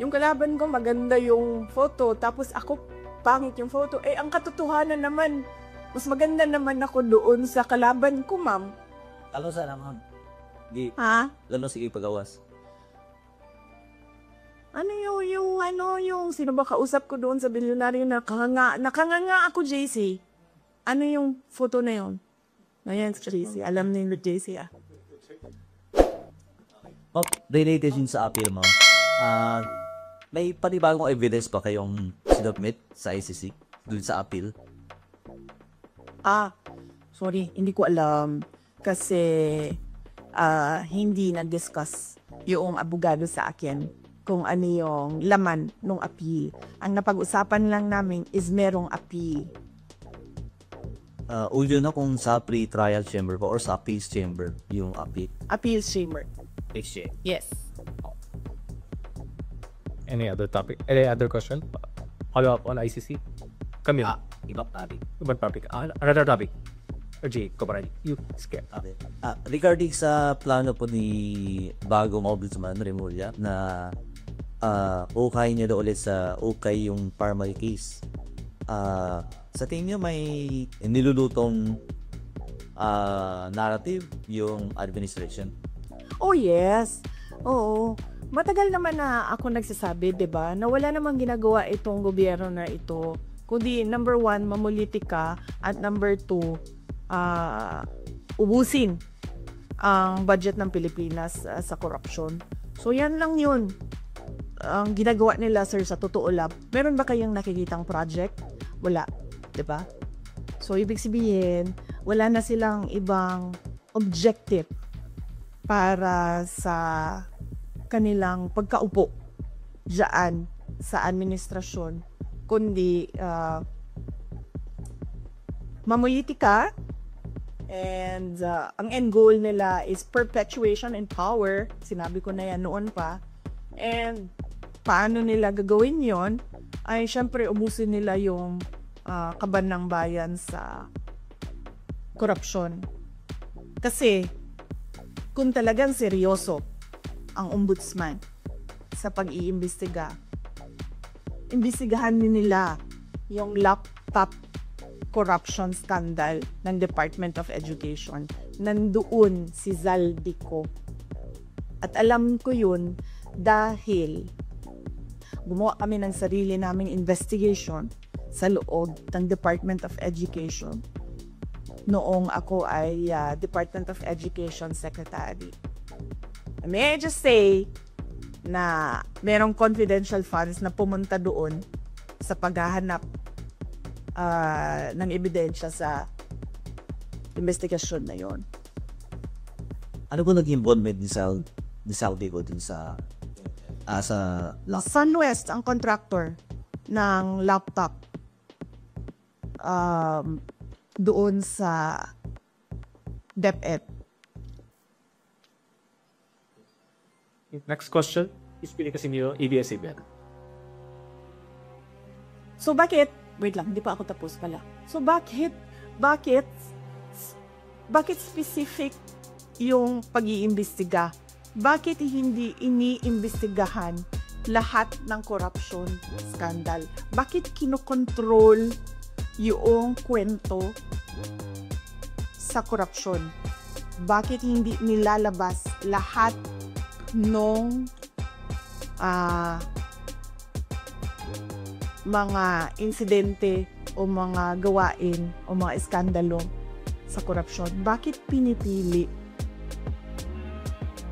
E: Yung kalaban ko, maganda yung photo, tapos ako, pangit yung photo. Eh, ang katotohanan naman, mas maganda naman ako doon sa kalaban ko, ma'am.
K: Lalo sana, ma'am.
E: Ha?
K: Lalo sige pagawas.
E: Ano yung sino ba kausap ko doon sa bilyonaryo na nakanganga ako, JC? Ano yung photo na yun? Ayan, JC. Alam na yung JC, ah.
K: Ma'am, related yun sa appeal, ma'am. May panibagong evidence pa kayong sinubmit sa ICC dun sa appeal?
E: Sorry, hindi ko alam. Kasi hindi na-discuss yung abogado sa akin kung ano yung laman ng appeal. Ang napag-usapan lang namin is merong appeal.
K: Ulyo na kung sa pre-trial chamber pa or sa appeals chamber yung appeal?
E: Appeals chamber. Yes.
A: Any other topic? Any other question? Follow up on ICC? Camille.
K: Ibang topic.
A: Ibang topic. Another topic. RJ, Kobarali. You scared.
K: Okay. Regarding sa plano po ni bagong ombudsman, Remulla, na ukay niya daw ulit sa ukay yung primary case. Sa tingin niyo may nilulutong narrative yung administration?
E: Oh yes. Oo. Matagal naman na ako nagsasabi, 'di ba? Na wala namang ginagawa itong gobyerno na ito. Kundi number 1, mamulitika, at number 2, ubusin ang budget ng Pilipinas sa corruption. So yan lang 'yun. Ang ginagawa nila, sir, sa totoo lang. Meron ba kayong nakikitang project? Wala, 'di ba? So ibig sabihin, wala na silang ibang objective para sa kanilang pagkaupo diyan sa administrasyon, kundi mamulitika, and ang end goal nila is perpetuation in power. Sinabi ko na yan noon pa. And paano nila gagawin yon? Ay syempre ubusin nila yung kaban ng bayan sa korupsyon. Kasi kung talagang seryoso ang ombudsman sa pag-iimbestiga, imbestigahan nila yung laptop corruption scandal ng Department of Education. Nandoon si Zaldico. At alam ko yun dahil gumawa kami ng sarili naming investigation sa loob ng Department of Education noong ako ay Department of Education Secretary. May I just say na merong confidential funds na pumunta doon sa paghahanap ng ebidensya sa investigasyon na yon.
K: Ano po naging involvement ni Saldi ko dun sa
E: SunWest ang contractor ng laptop doon sa DepEd.
A: Next question is Pili Casimiro, ABS-CBN.
E: So bakit, wait lang, hindi pa ako tapos pala. So bakit specific yung pag-iimbestiga? Bakit hindi iniimbestigahan lahat ng corruption scandal? Bakit kinokontrol yung kwento sa corruption? Bakit hindi nilalabas lahat nung mga insidente o mga gawain o mga iskandalo sa korupsyon? Bakit pinipili?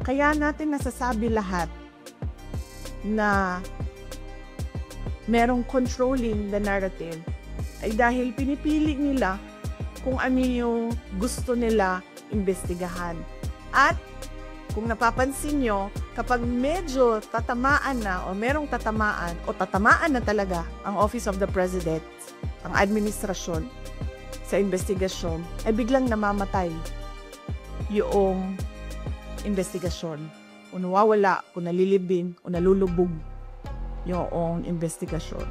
E: Kaya natin nasasabi lahat na merong controlling the narrative ay dahil pinipili nila kung ano yung gusto nila imbestigahan. At kung napapansin nyo, kapag medyo tatamaan na o merong tatamaan o tatamaan na talaga ang Office of the President, ang administrasyon sa investigasyon, ay biglang namamatay yung investigasyon. O nawawala, o nalilibing, o nalulubog yung investigasyon.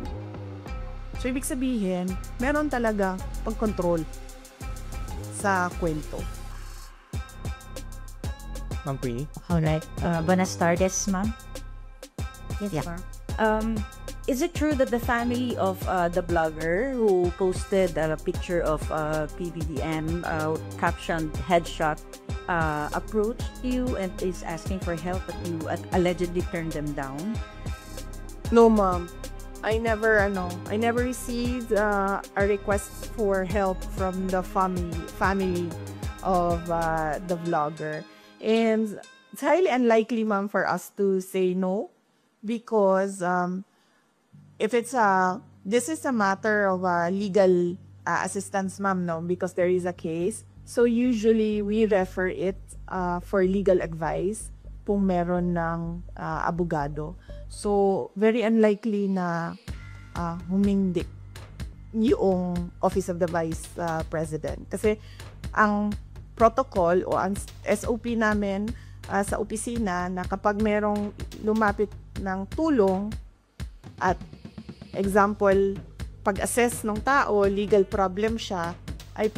E: So, ibig sabihin, meron talaga pag-control sa kwento.
A: Ma'am Queenie.
L: Alright. Buenas tardes, ma'am.
J: Yes,
L: Yeah.
J: ma'am.
D: Is it true that the family of the blogger who posted a picture of PBBM captioned headshot approached you and is asking for help, but you allegedly turned them down?
E: No, ma'am. I never received a request for help from the family of the vlogger. And it's highly unlikely, ma'am, for us to say no, because if it's this is a matter of legal assistance, ma'am, no, because there is a case. So usually we refer it for legal advice kung meron ng abogado. So very unlikely na humindi yung Office of the Vice President. Kasi ang protocol o ang SOP namin sa opisina na kapag merong lumapit ng tulong at example, pag-assess ng tao, legal problem siya, ay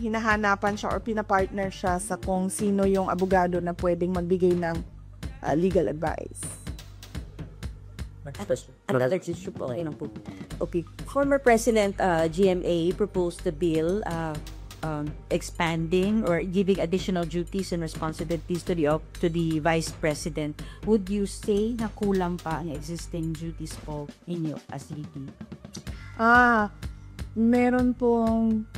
E: hinahanapan siya or pinapartner siya sa kung sino yung abogado na pwedeng magbigay ng legal advice.
D: Another issue po. Okay. Former President GMA proposed the bill expanding or giving additional duties and responsibilities to the Vice President. Would you say na kulang pa ang existing duties po inyo as VP?
E: Meron pong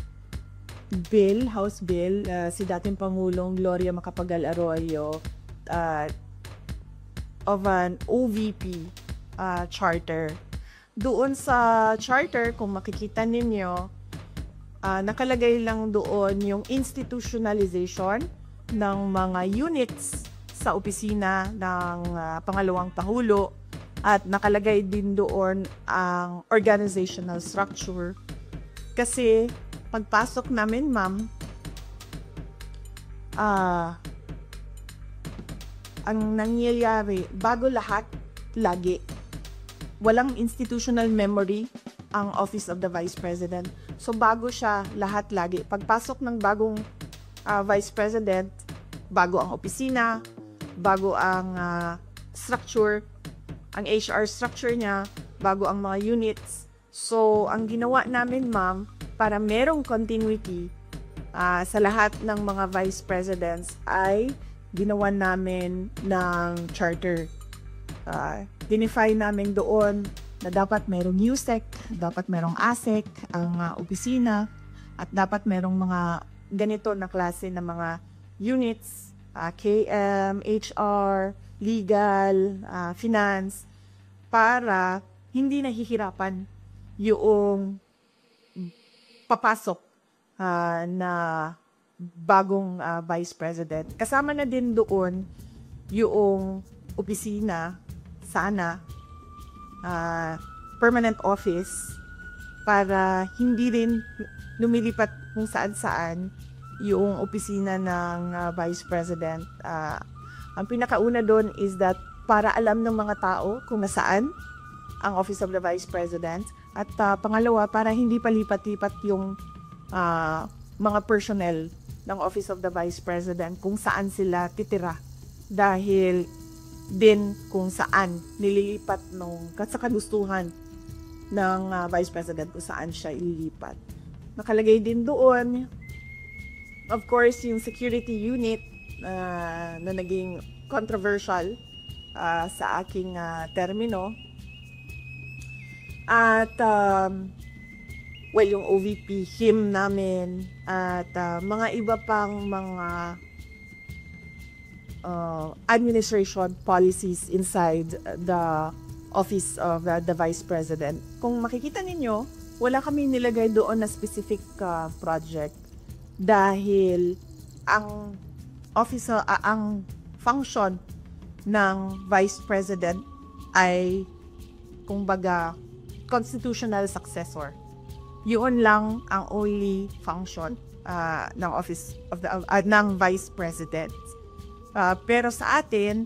E: bill, House Bill, si dating Pangulong Gloria Macapagal Arroyo of an OVP charter. Doon sa charter, kung makikita ninyo, nakalagay lang doon yung institutionalization ng mga units sa opisina ng Pangalawang Pangulo at nakalagay din doon ang organizational structure. Kasi pagpasok namin, ma'am, ang nangyayari, bago lahat, lagi, walang institutional memory ang Office of the Vice President. So bago siya lahat lagi. Pagpasok ng bagong Vice President, bago ang opisina, bago ang structure, ang HR structure niya, bago ang mga units. So ang ginawa namin, ma'am, para merong continuity sa lahat ng mga Vice Presidents ay ginawa namin ng charter. Dinefine namin doon na dapat merong USEC, dapat merong ASEC ang opisina, at dapat merong mga ganito na klase ng mga units, KM, HR, legal, finance, para hindi nahihirapan yung papasok na bagong Vice President. Kasama na din doon yung opisina, sana, permanent office, para hindi rin lumilipat kung saan-saan yung opisina ng Vice President. Ang pinakauna doon is that para alam ng mga tao kung nasaan ang Office of the Vice President. At pangalawa, para hindi palipat-lipat yung mga personnel ng Office of the Vice President kung saan sila titira. Dahil din kung saan nililipat sa kagustuhan ng Vice President kung saan siya ililipat. Nakalagay din doon, of course, yung security unit na naging controversial sa aking termino. At, yung OVP, him namin, at mga iba pang mga administration policies inside the Office of the Vice President. Kung makikita ninyo, wala kami nilagay doon na specific project dahil ang ang function ng Vice President ay kumbaga constitutional successor. Yun lang ang only function ng Office of the ng Vice President. Pero sa atin,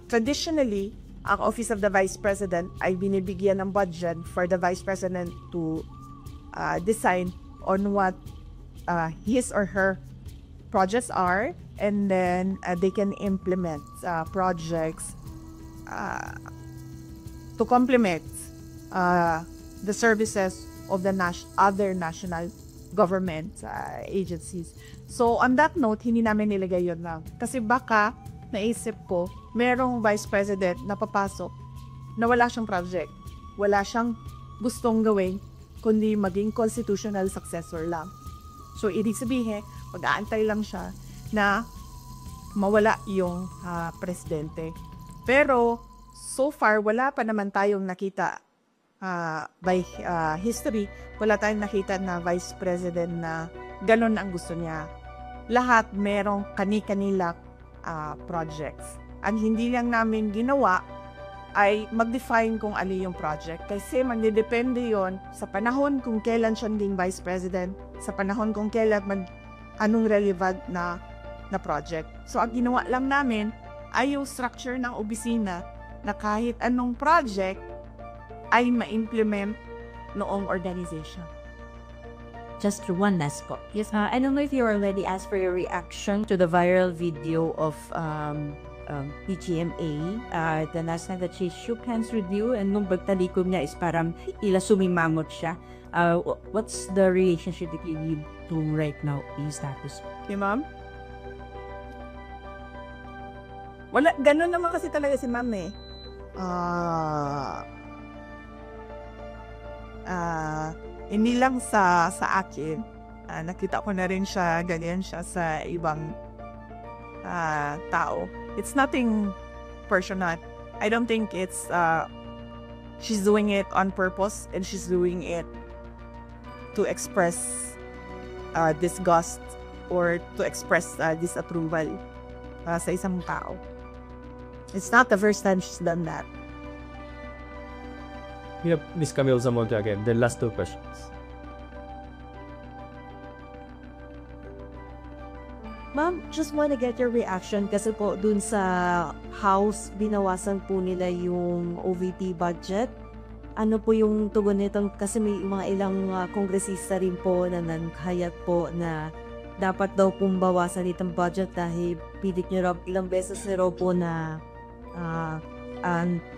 E: traditionally, ang Office of the Vice President ay binibigyan ng budget for the Vice President to decide on what his or her projects are, and then they can implement projects to complement the services of the other national government agencies. So on that note, hindi namin nilagay yun lang. Kasi baka naisip ko, merong Vice President na papasok na wala siyang project, wala siyang gustong gawin, kundi maging constitutional successor lang. So ibig sabihin, mag-aantay lang siya na mawala yung presidente. Pero so far, wala pa naman tayong nakita by history, wala tayong nakita na Vice President na ganun ang gusto niya. Lahat merong kani-kanila projects. Ang hindi lang namin ginawa ay mag-define kung ano yung project. Kasi magdedepende yon sa panahon kung kailan siya naging Vice President, sa panahon kung kailan anong relevant na project. So ang ginawa lang namin ay yung structure ng opisina na kahit anong project ay ma-implement noong organization.
L: Just one last po. Yes, I don't know if you already asked for your reaction to the viral video of PGMA. The last time that she shook hands with you, and nung pagtalikom niya is parang sumimangot siya. What's the relationship that you need to right now in status?
E: Okay, ma'am? Wala, ganun naman kasi talaga si ma'am eh. Hindi lang sa akin, nakita ko na rin siya, ganyan siya sa ibang tao. It's nothing personal. I don't think it's she's doing it on purpose, and she's doing it to express disgust or to express disapproval sa isang tao. It's not the first time she's done that.
A: We have Ms. Camille Zamonte again. The last two questions.
J: Ma'am, just want to get your reaction kasi po dun sa House, binawasan po nila yung OVP budget. Ano po yung tugon nito? Kasi may mga ilang kongresista rin po na nanghayat po na dapat daw pong bawasan itong budget dahil pilit nyo ilang beses na raw po na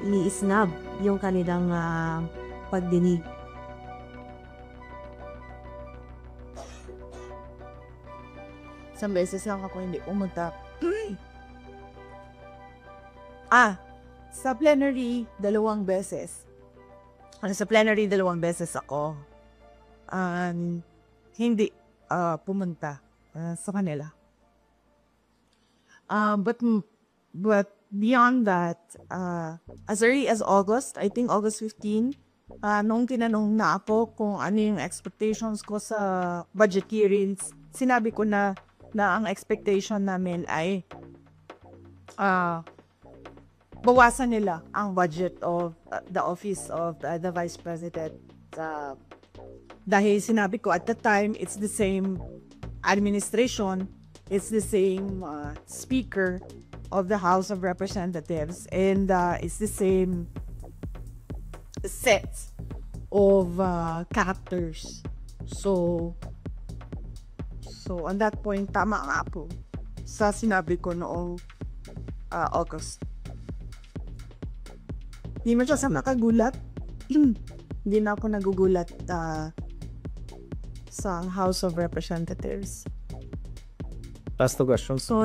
J: ni-snub yung kanilang pagdinig.
E: Isang beses lang ako hindi pumunta. Sa plenary, 2 beses. Sa plenary 2 beses ako. Hindi pumunta sa kanila. But beyond that, as early as August, I think August 15, nung tinanong na ako kung ano yung expectations ko sa budget hearings, sinabi ko na ang expectation namin ay bawasan nila ang budget of the office of the Vice President. Dahil sinabi ko at the time, it's the same administration, it's the same speaker of the House of Representatives, and it's the same set of characters. So on that point, tama nga po sa sinabi ko noong August. Hindi mo siya sa nakagulat. Hindi na ako nagugulat sa House of Representatives.
A: Last 2 questions.
J: So,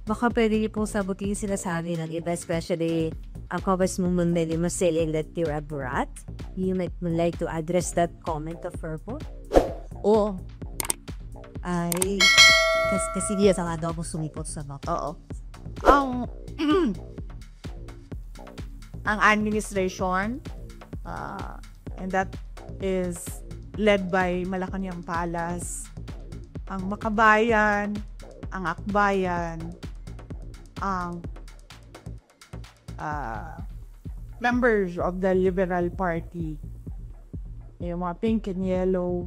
J: baka pwede niyo pong sabutin sinasabi ng iba, especially ang Congresswoman Melly Marcelin that you're a brat. You might like to address that comment of her po?
E: Oo.
J: Ay, kasi diya sa nga daw mo sumipot sa mga.
E: Oo. Ang administration, and that is led by Malacanang Palace, ang Makabayan, ang Akbayan, ang members of the Liberal Party, yung mga pink and yellow,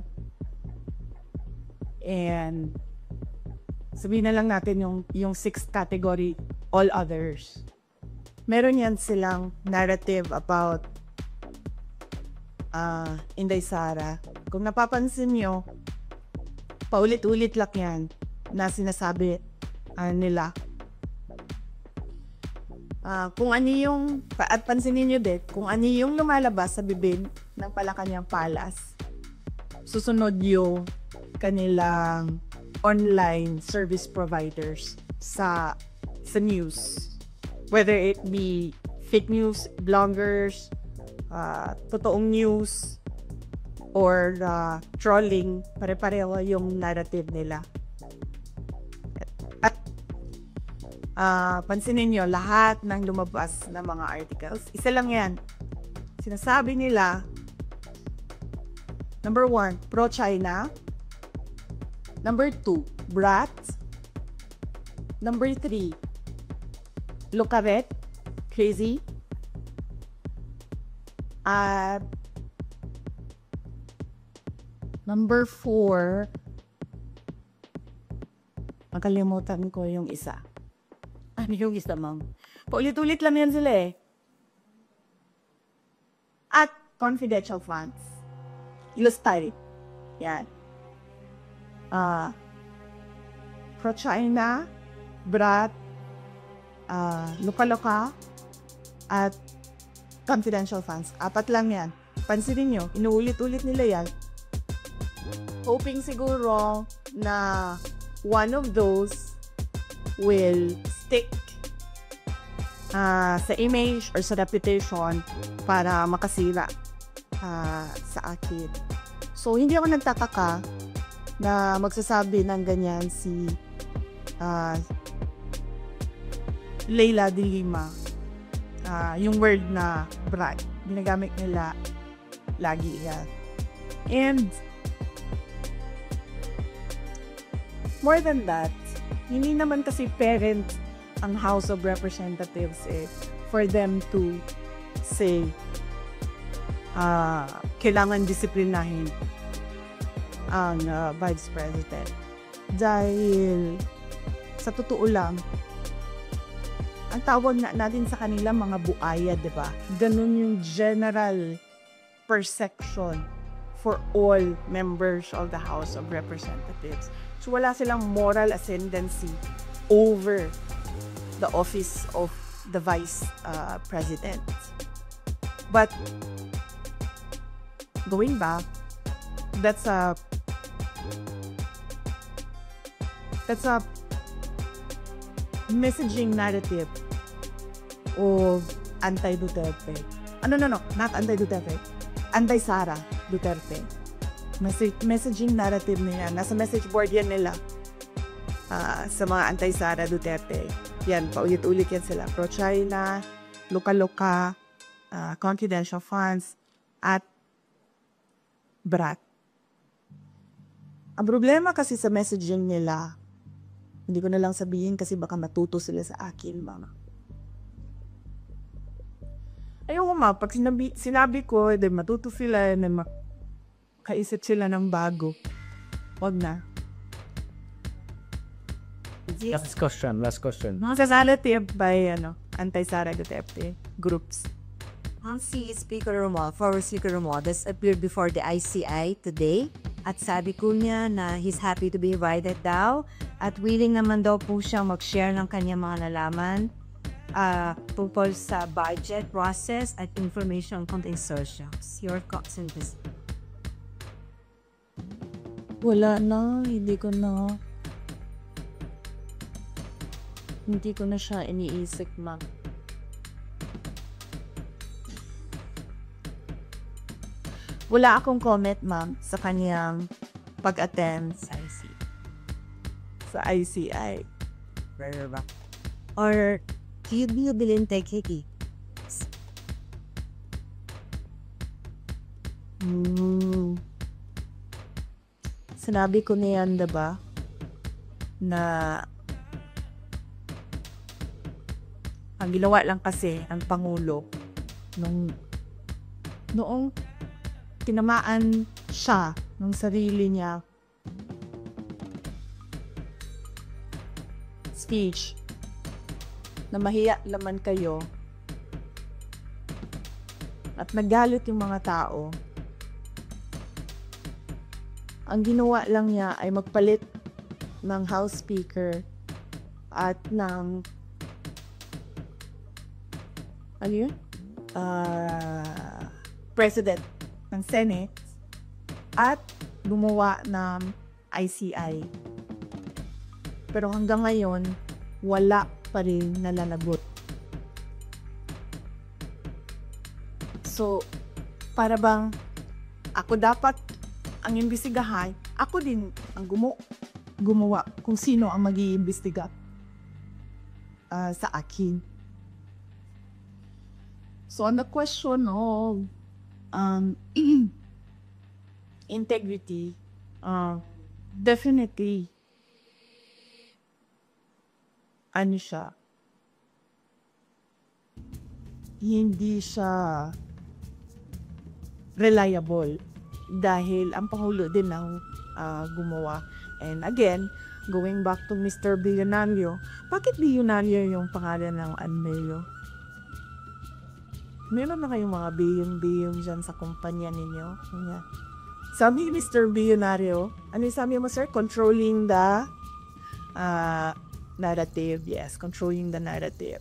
E: and sabihin na lang natin yung 6th category, all others. Meron yan silang narrative about Inday Sara. Kung napapansin nyo, paulit-ulit lang yan na sinasabi nila. Kung ano yung, at pansinin nyo din, kung ano yung lumalabas sa bibig ng Malacanang Palace, susunod yung kanilang online service providers sa news. Whether it be fake news, bloggers, totoong news, or trolling, pare-pareho yung narrative nila. At pansinin nyo, lahat ng lumabas na mga articles, isa lang yan. Sinasabi nila, number 1, pro-China. Number 2, brats. Number 3, Lucaret, crazy. At number 4, makalimutan ko yung isa. Ano yung isa, ma'am? Paulit-ulit lang yan sila eh. At confidential funds. Ilustari. Yan. Pro-China, brat, Luka-Luka, at confidential funds. 4 lang yan. Pansinin nyo, inuulit-ulit nila yan. Hoping siguro na one of those will stick sa image or sa reputation para makasira sa akin. So, hindi ako nagtataka na magsasabi ng ganyan si Leila de Lima. Yung word na brat, ginagamit nila lagi yan. And more than that, hindi naman kasi parent ang House of Representatives for them to say kailangan disiplinahin ang Vice President. Dahil sa totoo lang, ang tawag natin sa kanila mga buaya, di ba? Ganun yung general perception for all members of the House of Representatives. So wala silang moral ascendancy over the office of the Vice President. But going back, that's a messaging narrative of anti-Duterte. No, not anti-Duterte. anti-Sara Duterte. Messaging narrative nila. Nasa message board yan nila sa mga anti-Sara Duterte. Yan, paulit-ulit yan sila. Pro-China, Loka-Loka, confidential funds, at brat. Ang problema kasi sa messaging nila, hindi ko na lang sabihin kasi baka matuto sila sa akin, mama. Ayoko pag sinabi ko, matuto sila, makaisip sila ng bago. Huwag na.
A: Last question.
E: Mga sasalative by anti-Sara Duterte groups.
J: Si Speaker Romuald, former Speaker Romualdez appeared before the ICI today at sabi ko niya na he's happy to be invited daw at willing naman daw po siyang mag-share ng kanyang mga nalaman tungkol sa budget process at information content insertions. Your thoughts on this?
E: Wala na, hindi ko na siya iniisip, ma'am. Wala akong comment, ma'am, sa kanyang pag-attend sa ICI.
J: Or do you believe in Kiki?
E: Sinabi ko na yan, diba? Na ang ginawa lang kasi ang Pangulo noong tinamaan siya ng sarili niya speech na mahiya laman kayo at nagalit yung mga tao. Ang ginawa lang niya ay magpalit ng House Speaker at ng President ng Senate at gumawa ng ICI. Pero hanggang ngayon, wala pa rin nalalagot. So, para bang ako dapat ang imbestigahan, ako din ang gumawa kung sino ang mag-iimbestiga sa akin. So, on the question of integrity, definitely, hindi siya reliable dahil ang Pangulo din ang gumawa. And again, going back to Mr. Billionario, bakit Billionario yung pangalan ng Anmelio? Meron na kayong mga billion dyan sa kumpanya ninyo? Sabi Mr. Billionario, ano yung sabi mo, sir? Controlling the narrative. Yes, controlling the narrative.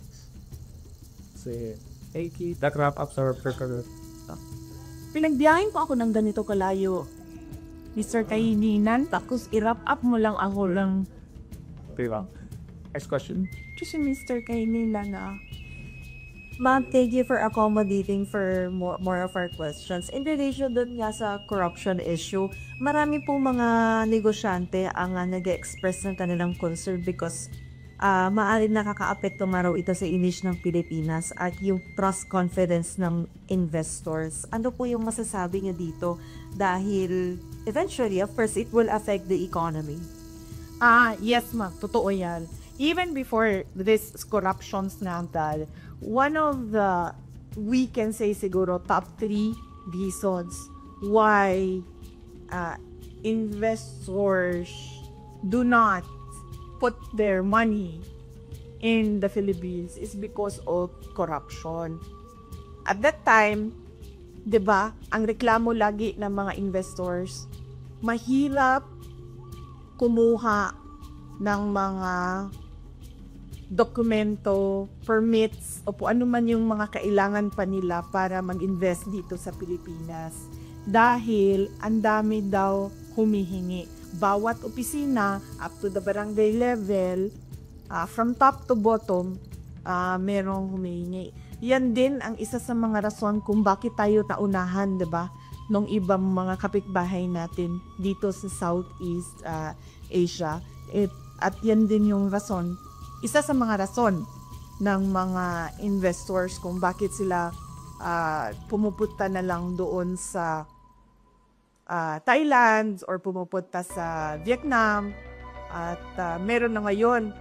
A: That wrap up our prepared.
E: Pinagbiyahin po ako ng ganito kalayo, Mr. Kaininan, tapos i-wrap up mo lang ako lang.
A: Next question.
E: Kasi Mr. Kaininan
J: Ma'am, thank you for accommodating for more of our questions. In relation dun nga sa corruption issue, marami pong mga negosyante ang nag-express ng kanilang concern because maaaring nakaka-apekto maraw ito sa image ng Pilipinas at yung trust confidence ng investors. Ano po yung masasabi niyo dito? Dahil eventually, of course, it will affect the economy.
E: Yes ma'am, totoo yan. Even before this corruption scandal, one of the, we can say siguro, top 3 reasons why investors do not put their money in the Philippines is because of corruption. At that time, di ba, ang reklamo lagi ng mga investors, mahirap kumuha ng mga dokumento, permits, o po ano man yung mga kailangan pa nila para mag-invest dito sa Pilipinas. Dahil ang dami daw humihingi. Bawat opisina, up to the barangay level, from top to bottom, merong humihingi. Yan din ang isa sa mga rason kung bakit tayo naunahan, diba? ng ibang mga kapitbahay natin dito sa Southeast Asia. At yan din yung rason, isa sa mga rason ng mga investors kung bakit sila pumupunta na lang doon sa Thailand or pumupunta sa Vietnam. At meron na ngayon,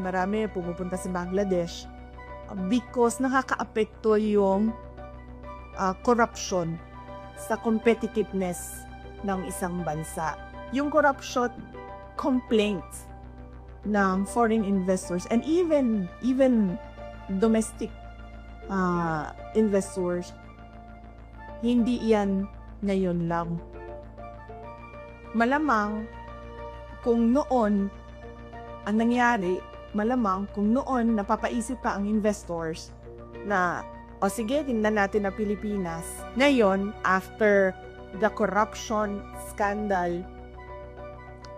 E: marami pumupunta sa Bangladesh because nakakaapekto yung corruption sa competitiveness ng isang bansa. Yung corruption complaints ng foreign investors and even domestic investors, hindi yan ngayon lang. Malamang kung noon ang nangyari, kung noon napapaisip pa ang investors na sige, tingnan natin na Pilipinas. Ngayon, after the corruption scandal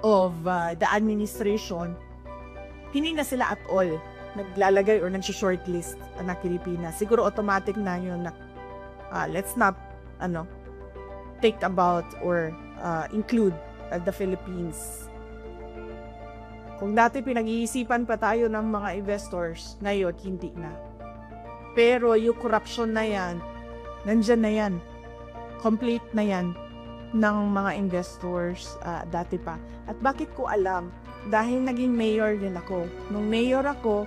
E: of the administration, hindi na sila at all naglalagay or nag-shortlist na Pilipinas. Siguro automatic na yun na let's not take about or include the Philippines. Kung dati pinag-iisipan pa tayo ng mga investors, ngayon hindi na. Pero yung corruption na yan, nandyan na yan. Complete na yan ng mga investors dati pa. At bakit ko alam? Dahil naging mayor din ako. Nung mayor ako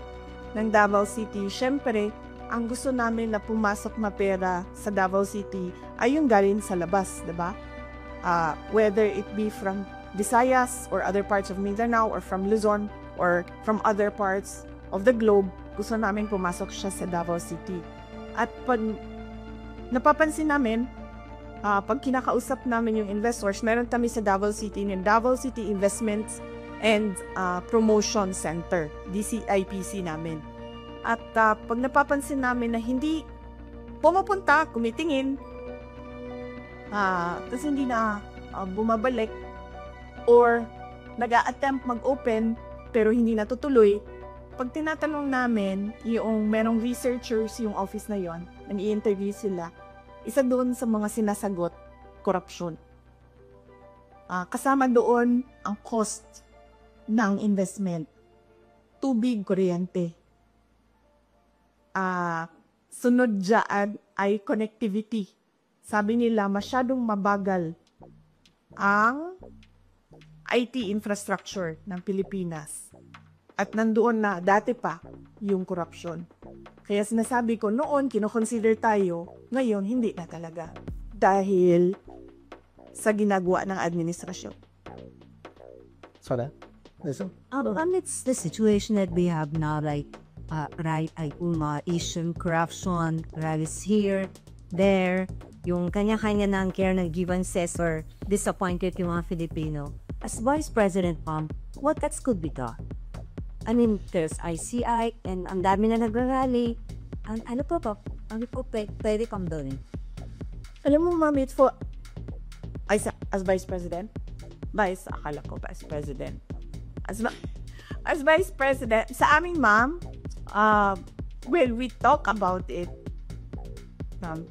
E: ng Davao City, syempre, ang gusto namin na pumasok na pera sa Davao City ay yung galing sa labas, diba? Whether it be from Visayas or other parts of Mindanao or from Luzon or from other parts of the globe, gusto namin pumasok siya sa Davao City. At pag napapansin namin, pag kinakausap namin yung investors, meron kami sa Davao City yung Davao City Investments and Promotion Center, DCIPC namin. At pag napapansin namin na hindi pumupunta, kumitingin, tapos hindi na bumabalik, or nag-a-attempt mag-open pero hindi natutuloy, pag tinatanong namin yung merong researchers yung office na yon, nag-i-interview sila, isa doon sa mga sinasagot, corruption. Kasama doon ang cost ng investment, tubig, kuryente. Sunod dyan ay connectivity. Sabi nila masyadong mabagal ang IT infrastructure ng Pilipinas. At nandoon na dati pa yung corruption. Kaya sinasabi ko, noon kinoconsider tayo, ngayon hindi na talaga. Dahil sa ginagawa ng administrasyon.
A: Sorry?
J: It's the situation that we have now, like, Asian corruption, rallies here, there, yung kanya-kanya ng care ng grievances or disappointed yung mga Filipino. As Vice President, what else could be done? I mean, there's ICI and ang dami na nagrarally. Ano po ba? Ano po pwede kang gawin?
E: Alam mo, ma'am, as Vice President? Akala ko Vice President. As Vice President, sa amin, ma'am, we talk about it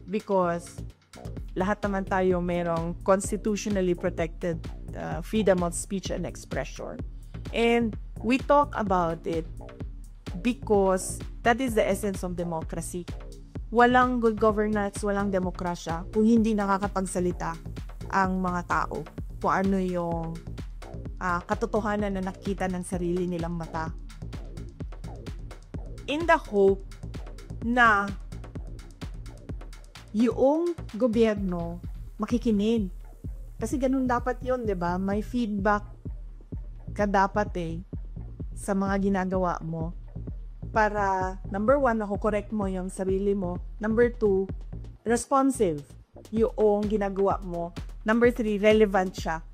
E: because lahat naman tayo merong constitutionally protected freedom of speech and expression. And we talk about it because that is the essence of democracy. Walang good governance, walang demokrasya kung hindi nakakapagsalita ang mga tao kung ano yung katotohanan na nakita ng sarili nilang mata. In the hope na yung gobyerno makikinig. Kasi ganun dapat yun, di ba? May feedback ka dapat sa mga ginagawa mo. Para, number 1, nakukorek mo yung sarili mo. Number 2, responsive yung ginagawa mo. Number 3, relevant siya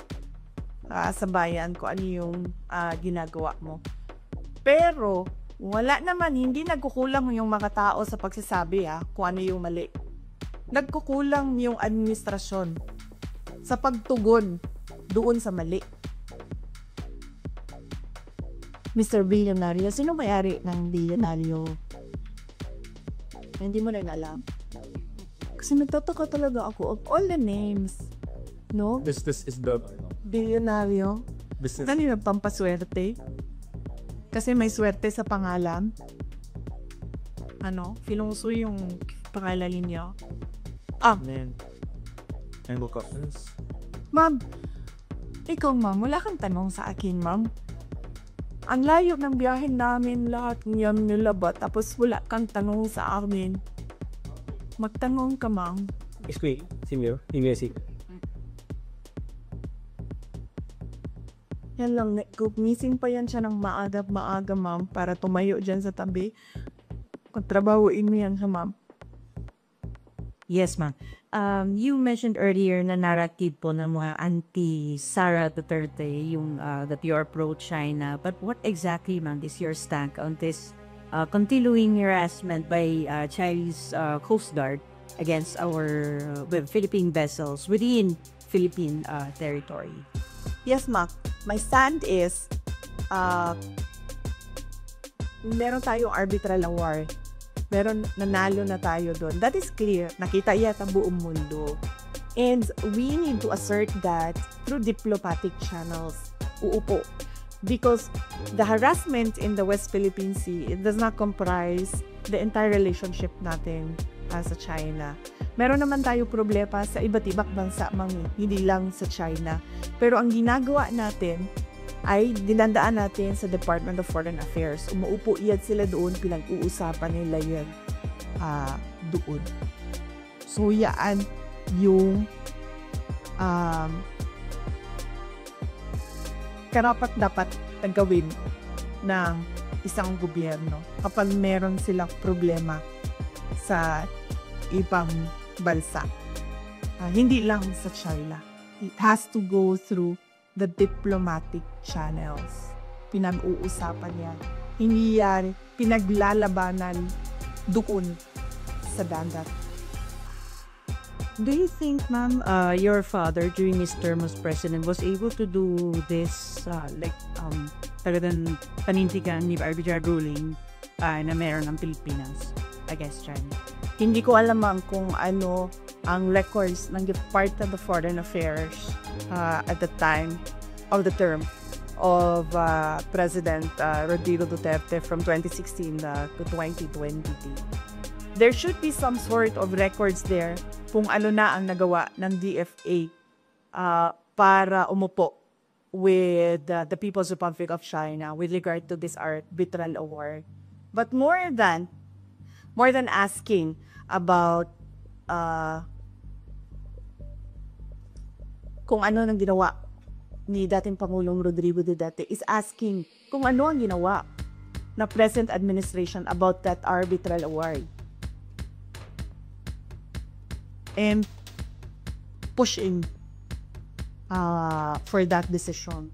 E: sa bayan kung ano yung ginagawa mo. Pero, wala naman, hindi nagkukulang yung mga tao sa pagsasabi kung ano yung mali. Nagkukulang yung administrasyon sa pagtugon doon sa mali.
J: Mr. Billionario, sino may-ari ng Billionario? Hindi mo rin alam.
E: Kasi nagtataka talaga ako of all the names. No?
A: This is the
E: Bilyonaryo.
A: business.
E: Ano yung pampaswerte? Kasi may swerte sa pangalan. Ano? Filongso yung pangalan niya.
A: And book options.
E: Ma'am, ikaw ma'am, wala kang tanong sa akin ma'am. Ang layo ng biyahe namin, lahat niyan nilaba, tapos wala kang tanong sa amin. Magtanong ka ma'am.
A: Excuse me, Simir, Imesi.
E: Yan lang, gumising pa yan siya ng maaga ma'am para tumayo dyan sa tabi. Kung trabahuin mo yan siya ma'am.
L: Yes, ma'am. You mentioned earlier na narrative po ng mga anti-Sara Duterte, yung that you are pro-China. But what exactly, ma'am, is your stand on this continuing harassment by Chinese Coast Guard against our Philippine vessels within Philippine territory?
E: Yes, ma'am. My stand is, meron tayong arbitral award. Meron, nanalo na tayo doon. That is clear. Nakita yata buong mundo. And we need to assert that through diplomatic channels. Uupo. Because the harassment in the West Philippine Sea, it does not comprise the entire relationship natin sa China. Meron naman tayo problema sa iba't ibang bansa, hindi lang sa China. Pero ang ginagawa natin ay dinandaan natin sa Department of Foreign Affairs. Umuupo yan sila doon, pinag-uusapan nila yan doon. So, yan yung karapat-dapat na gawin ng isang gobyerno kapag meron silang problema sa ibang bansa. Hindi lang sa China. It has to go through the diplomatic channels. Pinag-uusapan yan. Hindi yan pinaglalabanan doon sa dagat.
L: Do you think, ma'am, your father during his term as president was able to do this, talagang panindigan ni arbitral ruling na meron ng Pilipinas against China?
E: Hindi ko alam kung ano ang records ng Department of Foreign Affairs at the time of the term of President Rodrigo Duterte from 2016 to 2022. There should be some sort of records there kung ano na ang nagawa ng DFA para umupo with the People's Republic of China with regard to this arbitral award. But more than asking about kung ano nang ginawa ni dating Pangulong Rodrigo Duterte is asking kung ano ang ginawa na present administration about that arbitral award. And pushing for that decision.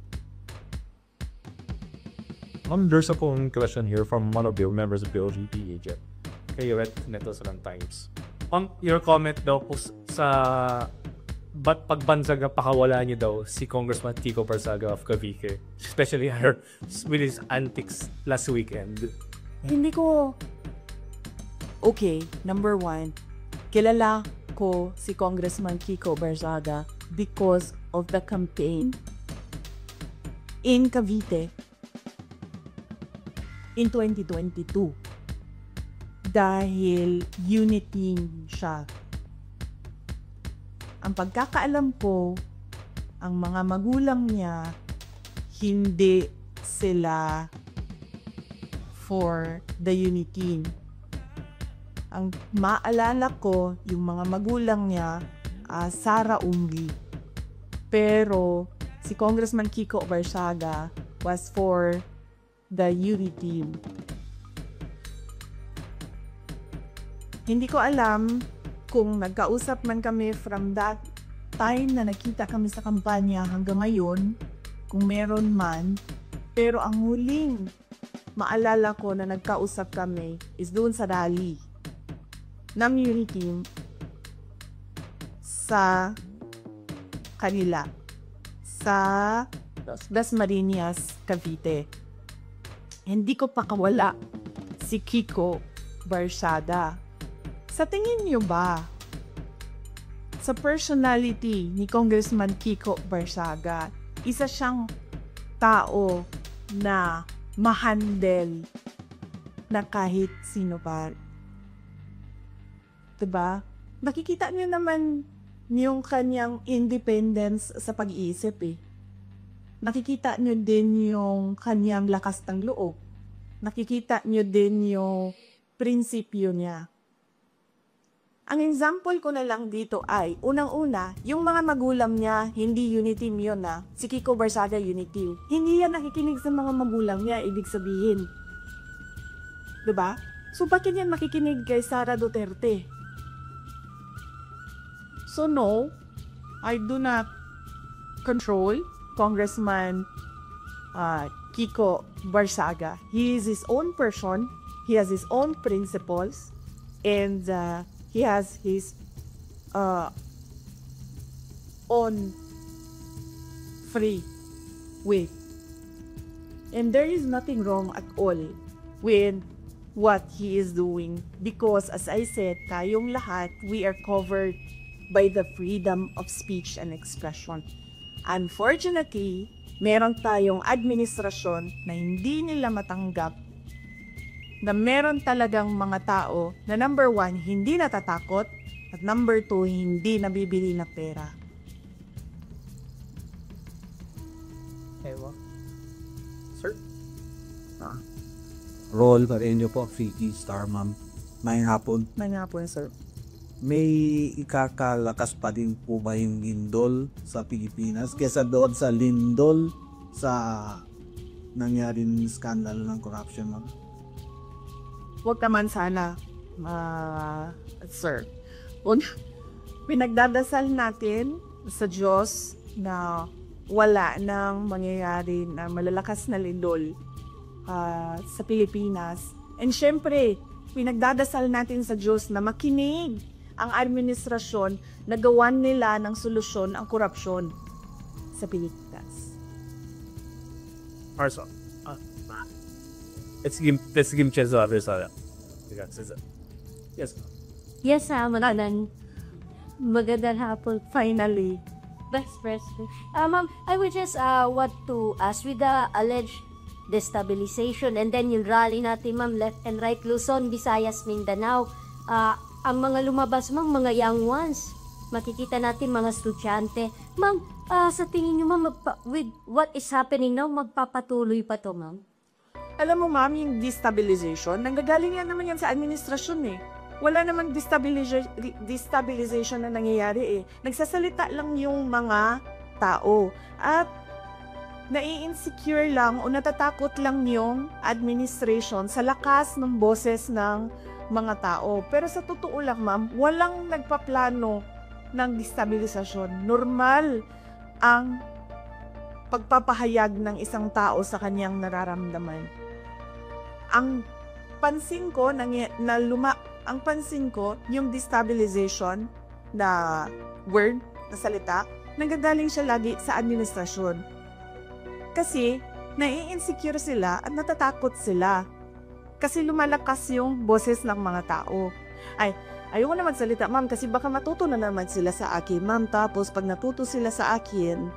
M: There's a phone question here from one of the members of the LGP agent.
A: Kay Red Netosalan Times. Your comment daw po sa pagbansag pakawala niyo daw si Congressman Kiko Barzaga of Cavite, especially with his antics last weekend.
E: Hindi ko... Okay, number one, kilala ko si Congressman Kiko Barzaga because of the campaign in Cavite in 2022. Dahil unity siya. Ang pagkakaalam ko, ang mga magulang niya, hindi sila for the unity. Ang maalala ko, yung mga magulang niya, Sara Umbi. Pero si Congressman Kiko Barzaga was for the unity. Hindi ko alam kung nagkausap man kami from that time na nakita kami sa kampanya hanggang ngayon, kung meron man. Pero ang huling maalala ko na nagkausap kami is doon sa rally ng Unity sa kanila sa Dasmariñas, Cavite. Hindi ko pa kawala si Kiko Barzaga. Sa tingin niyo ba sa personality ni Congressman Kiko Barsaga. Isa siyang tao na ma-handle na kahit sino pa. Diba? Nakikita niyo naman yung kanyang independence sa pag-iisip eh. Nakikita niyo din yung kanyang lakas ng loob. Nakikita niyo din yung prinsipyo niya. Ang example ko na lang dito ay, unang-una, yung mga magulang niya, hindi unity yun na, si Kiko Barsaga unity. Hindi yan nakikinig sa mga magulang niya, ibig sabihin. Diba? So, bakit yan makikinig kay Sara Duterte? So, no, I do not control Congressman Kiko Barsaga. He is his own person, he has his own principles, and he has his own free way. And there is nothing wrong at all with what he is doing because, as I said, tayong lahat, we are covered by the freedom of speech and expression. Unfortunately, meron tayong administrasyon na hindi nila matanggap na meron talagang mga tao na number 1, hindi natatakot, at number 2, hindi nabibili ng pera.
A: Ewa. Sir?
N: Roll Pareño po, Fiki Star Ma'am. Mayang hapon.
E: Mayang hapon, sir.
N: May ikakalakas pa din po ba yung lindol sa Pilipinas kesa doon sa lindol sa nangyaring skandal ng corruption, ma'am?
E: Huwag naman sana, sir. Pinagdadasal natin sa Diyos na wala nang mangyayari na malalakas na lindol sa Pilipinas. And syempre, pinagdadasal natin sa Diyos na makinig ang administrasyon na gawan nila ng solusyon ang korupsyon sa Pilipinas.
A: Arso. Let's give chance to others. Yes.
J: Yes, magandang hapon.
E: Finally.
J: Vice President. Ma'am, I would just want to ask with the alleged destabilization and then yung rally natin, ma'am, left and right, Luzon, Visayas, Mindanao. Ang mga lumabas, ma'am, mga young ones. Makikita natin mga estudyante. Ma'am, sa tingin niyo, ma'am, with what is happening now, magpapatuloy pa to, ma'am?
E: Alam mo, ma'am, yung destabilization, nanggagaling yan naman yan sa administrasyon eh. Wala namang destabilization na nangyayari eh. Nagsasalita lang yung mga tao. At nai-insecure lang o natatakot lang yung administration sa lakas ng boses ng mga tao. Pero sa totoo lang, ma'am, walang nagpaplano ng destabilisasyon. Normal ang pagpapahayag ng isang tao sa kanyang nararamdaman. Ang pansin ko yung destabilization na word, na salita, nanggagaling siya lagi sa administrasyon. Kasi nai-insecure sila at natatakot sila. Kasi lumalakas yung boses ng mga tao. Ayoko na magsalita, ma'am, kasi baka matuto na naman sila sa akin, ma'am. Tapos pag natuto sila sa akin,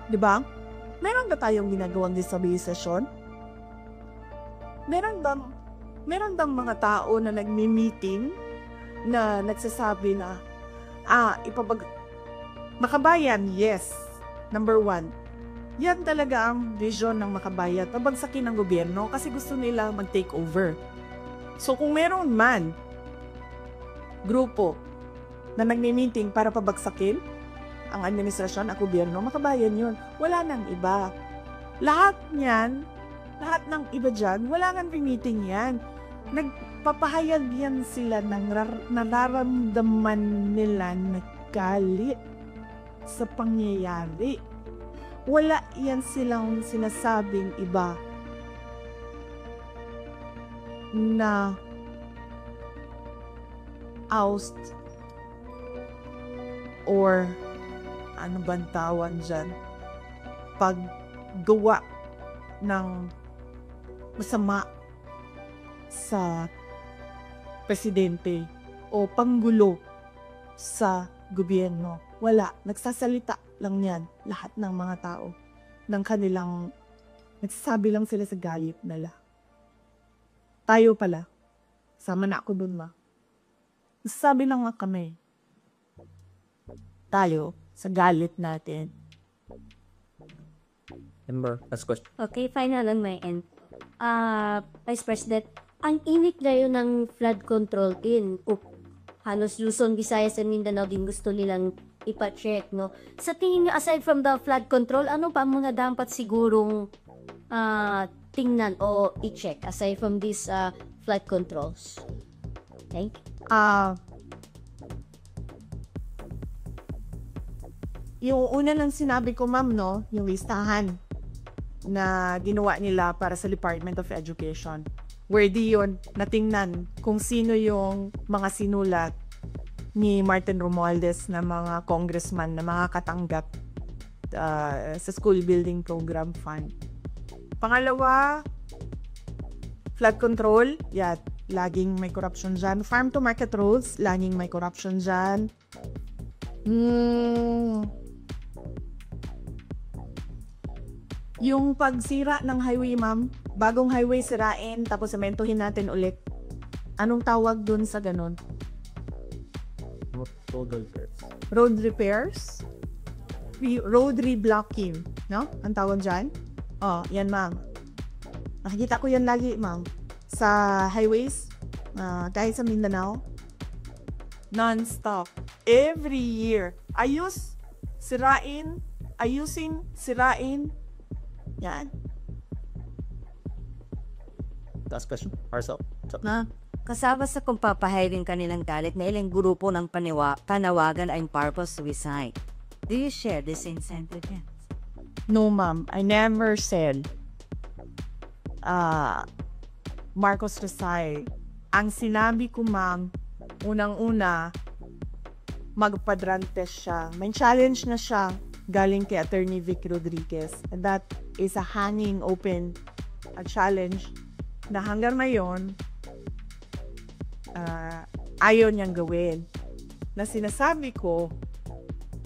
E: di ba? Meron ba tayong ginagawang destabilisasyon? Meron bang mga tao na nagmi-meeting na nagsasabi na, Makabayan, yes. Number 1. Yan talaga ang vision ng Makabayan. Pabagsakin ng gobyerno kasi gusto nila mag-take over. So kung meron man grupo na nagmi-meeting para pabagsakin ang administrasyon, ang gobyerno, Makabayan yun. Wala nang iba. Lahat ng iba dyan, wala nang meeting yan. Nagpapahayag yan sila ng nararamdaman nila na galit sa pangyayari. Wala yan silang sinasabing iba na oust or ano bang tawag dyan, paggawa ng masama sa presidente o panggulo sa gobyerno. Wala. Nagsasalita lang yan lahat ng mga tao ng kanilang, nagsasabi lang sila sa galit nila. Tayo pala, sama na ako dun nagsasabi lang nga kami. Tayo, sa galit natin.
A: Ember, last question.
O: Okay, final on my end. Vice President, ang init ngayon ng flood control in halos Luzon, Visayas, and Mindanao din gusto nilang ipa-check, no? Sa tingin niyo, aside from the flood control, ano pa mga dapat sigurong tingnan o i-check aside from these flood controls? Thank you.
E: Yung una lang sinabi ko, ma'am, no, yung listahan na ginawa nila para sa Department of Education. Where di yun natingnan kung sino yung mga sinulat ni Martin Romualdez na mga congressman na makakatanggap sa School Building Program Fund. Pangalawa, flood control, laging may corruption dyan. Farm to market rules, laging may corruption dyan. Yung pagsira ng highway, ma'am, bagong highway sirain, tapos sementohin natin ulit. Anong tawag dun sa ganun?
M: Road repairs.
E: Road repairs? Road reblocking, no? Ang tawag dyan? Yan, ma'am. Nakikita ko yan lagi, ma'am. Sa highways, kahit sa Mindanao, non-stop. Every year. Sirain, ayusin, sirain. Yan.
A: Last question. Marcel.
J: Kasama sa kung papahiring kanilang galit na ilang grupo ng panawagan ay purpose suicide. Do you share this same sentiments?
E: No, ma'am. I never said Marcos Rizal. Ang sinabi ko, ma'am, unang-una, magpa-drug test siya. May challenge na siya galing kay Attorney Vic Rodriguez. And that is a hanging open challenge na hanggang ngayon ayaw niyang gawin. Na sinasabi ko,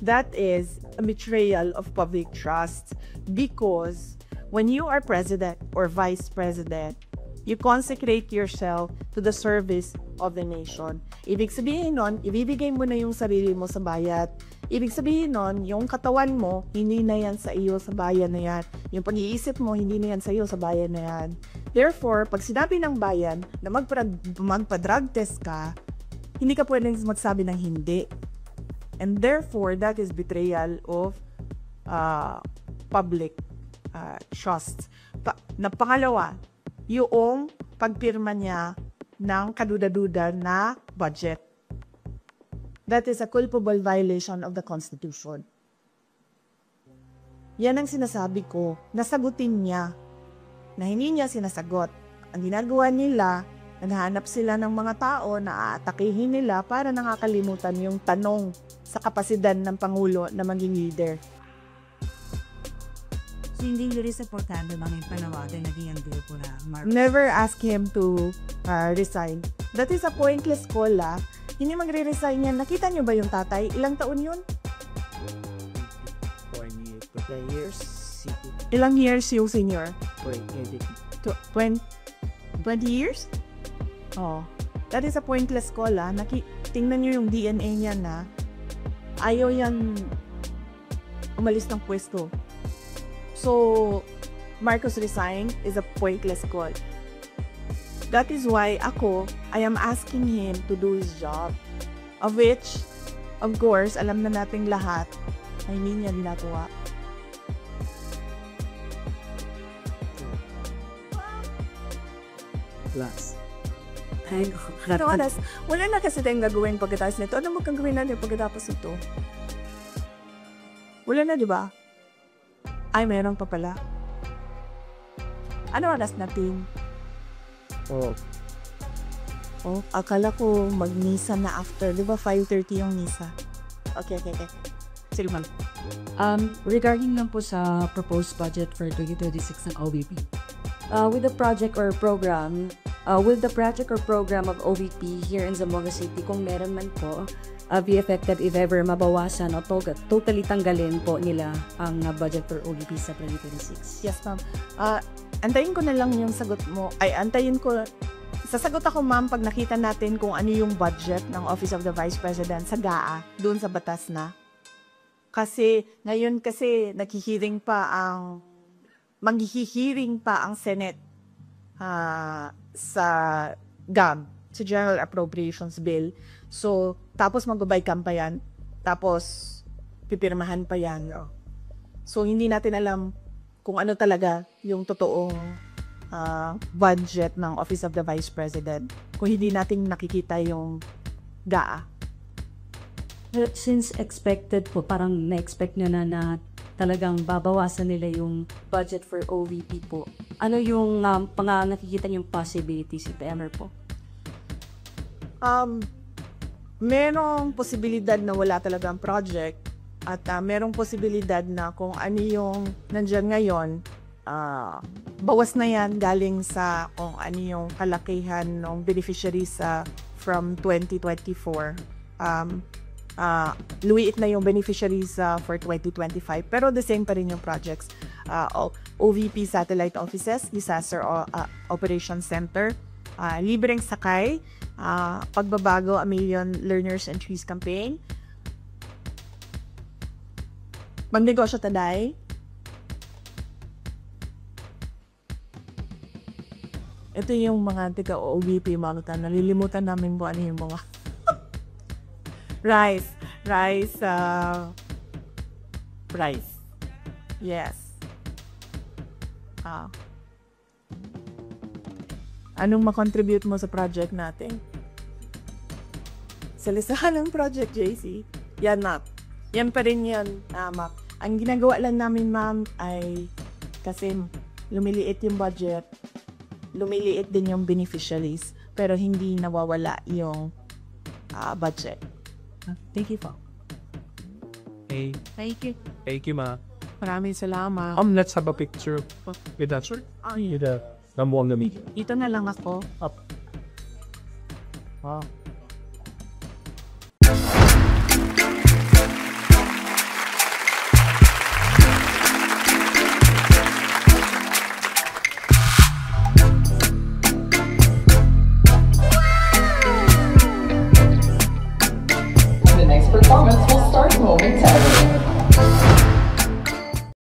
E: that is a betrayal of public trust because when you are president or vice president, you consecrate yourself to the service of the nation. Ibig sabihin nun, ibibigay mo na yung sarili mo sa bayat. Ibig sabihin nun, yung katawan mo, hindi na yan sa iyo sa bayan na yan. Yung pag-iisip mo, hindi na yan sa iyo sa bayan na yan. Therefore, pag sinabi ng bayan na magpa-drug test ka, hindi ka pwedeng magsabi ng hindi. And therefore, that is betrayal of public trust. Na pangalawa, yung pagpirma niya ng kaduda-duda na budget. That is a culpable violation of the Constitution. Yan ang sinasabi ko, nasagutin niya, na hindi niya sinasagot. Ang ginagawa nila, naghahanap sila ng mga tao na aatakihin nila para nakakalimutan yung tanong sa kapasidad ng Pangulo na maging leader.
L: So, hindi nyo rin supportado mga panawagan na diyan grupo na Marcos?
E: Never ask him to resign. That is a pointless call, Hindi magre-resign yan. Nakita nyo ba yung tatay? Ilang taon yun?
N: 20 years.
E: Ilang years yung senior?
N: 20
E: years? That is a pointless call, Tingnan nyo yung DNA niya na ayaw yan umalis ng pwesto. So, Marcos resign is a pointless call. That is why I am asking him to do his job. Of which, of course, alam na nating lahat na hindi niya ginagawa.
N: Last.
E: Wala na kasi tayong gagawin pagkatapos nito. Ano magagawin natin pagkatapos nito? Wala na, di ba? Ay, meron pa pala. Ano oras natin? Akala ko mag-misa na after. Di ba 5:30 yung misa? Okay. Sige, ma'am.
L: Regarding lang po sa proposed budget for 2026 ng OVP.
J: With the project or program,
P: Will the project or program of OVP here in Zamboanga City, kung meron man po, be effective if ever mabawasan o totally tanggalin po nila ang budget for OVP sa 2026?
E: Yes, ma'am. Antayin ko na lang yung sagot mo. Sasagot ako, ma'am, pag nakita natin kung ano yung budget ng Office of the Vice President sa GAA, doon sa batas na. Kasi, ngayon maghihiring pa ang Senate sa GAB, sa General Appropriations Bill. So, tapos magbabay-cam pa yan, tapos pipirmahan pa yan. So, hindi natin alam kung ano talaga yung totoong budget ng Office of the Vice President kung hindi natin nakikita yung GAA.
P: But since expected po, parang na-expect nyo na talagang babawasan nila yung budget for OVP po, ano yung nakikita yung possibilities if ever po?
E: Merong posibilidad na wala talagang project at merong posibilidad na kung ano yung nandyan ngayon, bawas na yan galing sa kung ano yung kalakihan ng beneficiaries from 2024. Luwiit na yung beneficiaries for 2025, pero the same pa rin yung projects. OVP Satellite Offices, Disaster Operations Center, libreng sakay, pagbabago, A Million Learners and Trees Campaign, magnegosyo taday, ito yung mga taga-OVP, nalilimutan namin po ano yung mga rice. Yes. Anong makontribute mo sa project natin? Sa listahan ng project, JC. Yan, ma'am. Yan pa rin yan, ma'am. Ang ginagawa lang namin, ma'am, ay kasi lumiliit yung budget, lumiliit din yung beneficiaries, pero hindi nawawala yung budget. Thank you po.
A: Hey.
E: Thank you.
A: Thank you, ma.
E: Maraming salamat.
A: Let's have a picture with that. Sure. With the number one meeting.
E: Dito na lang ako.
A: Up. Wow.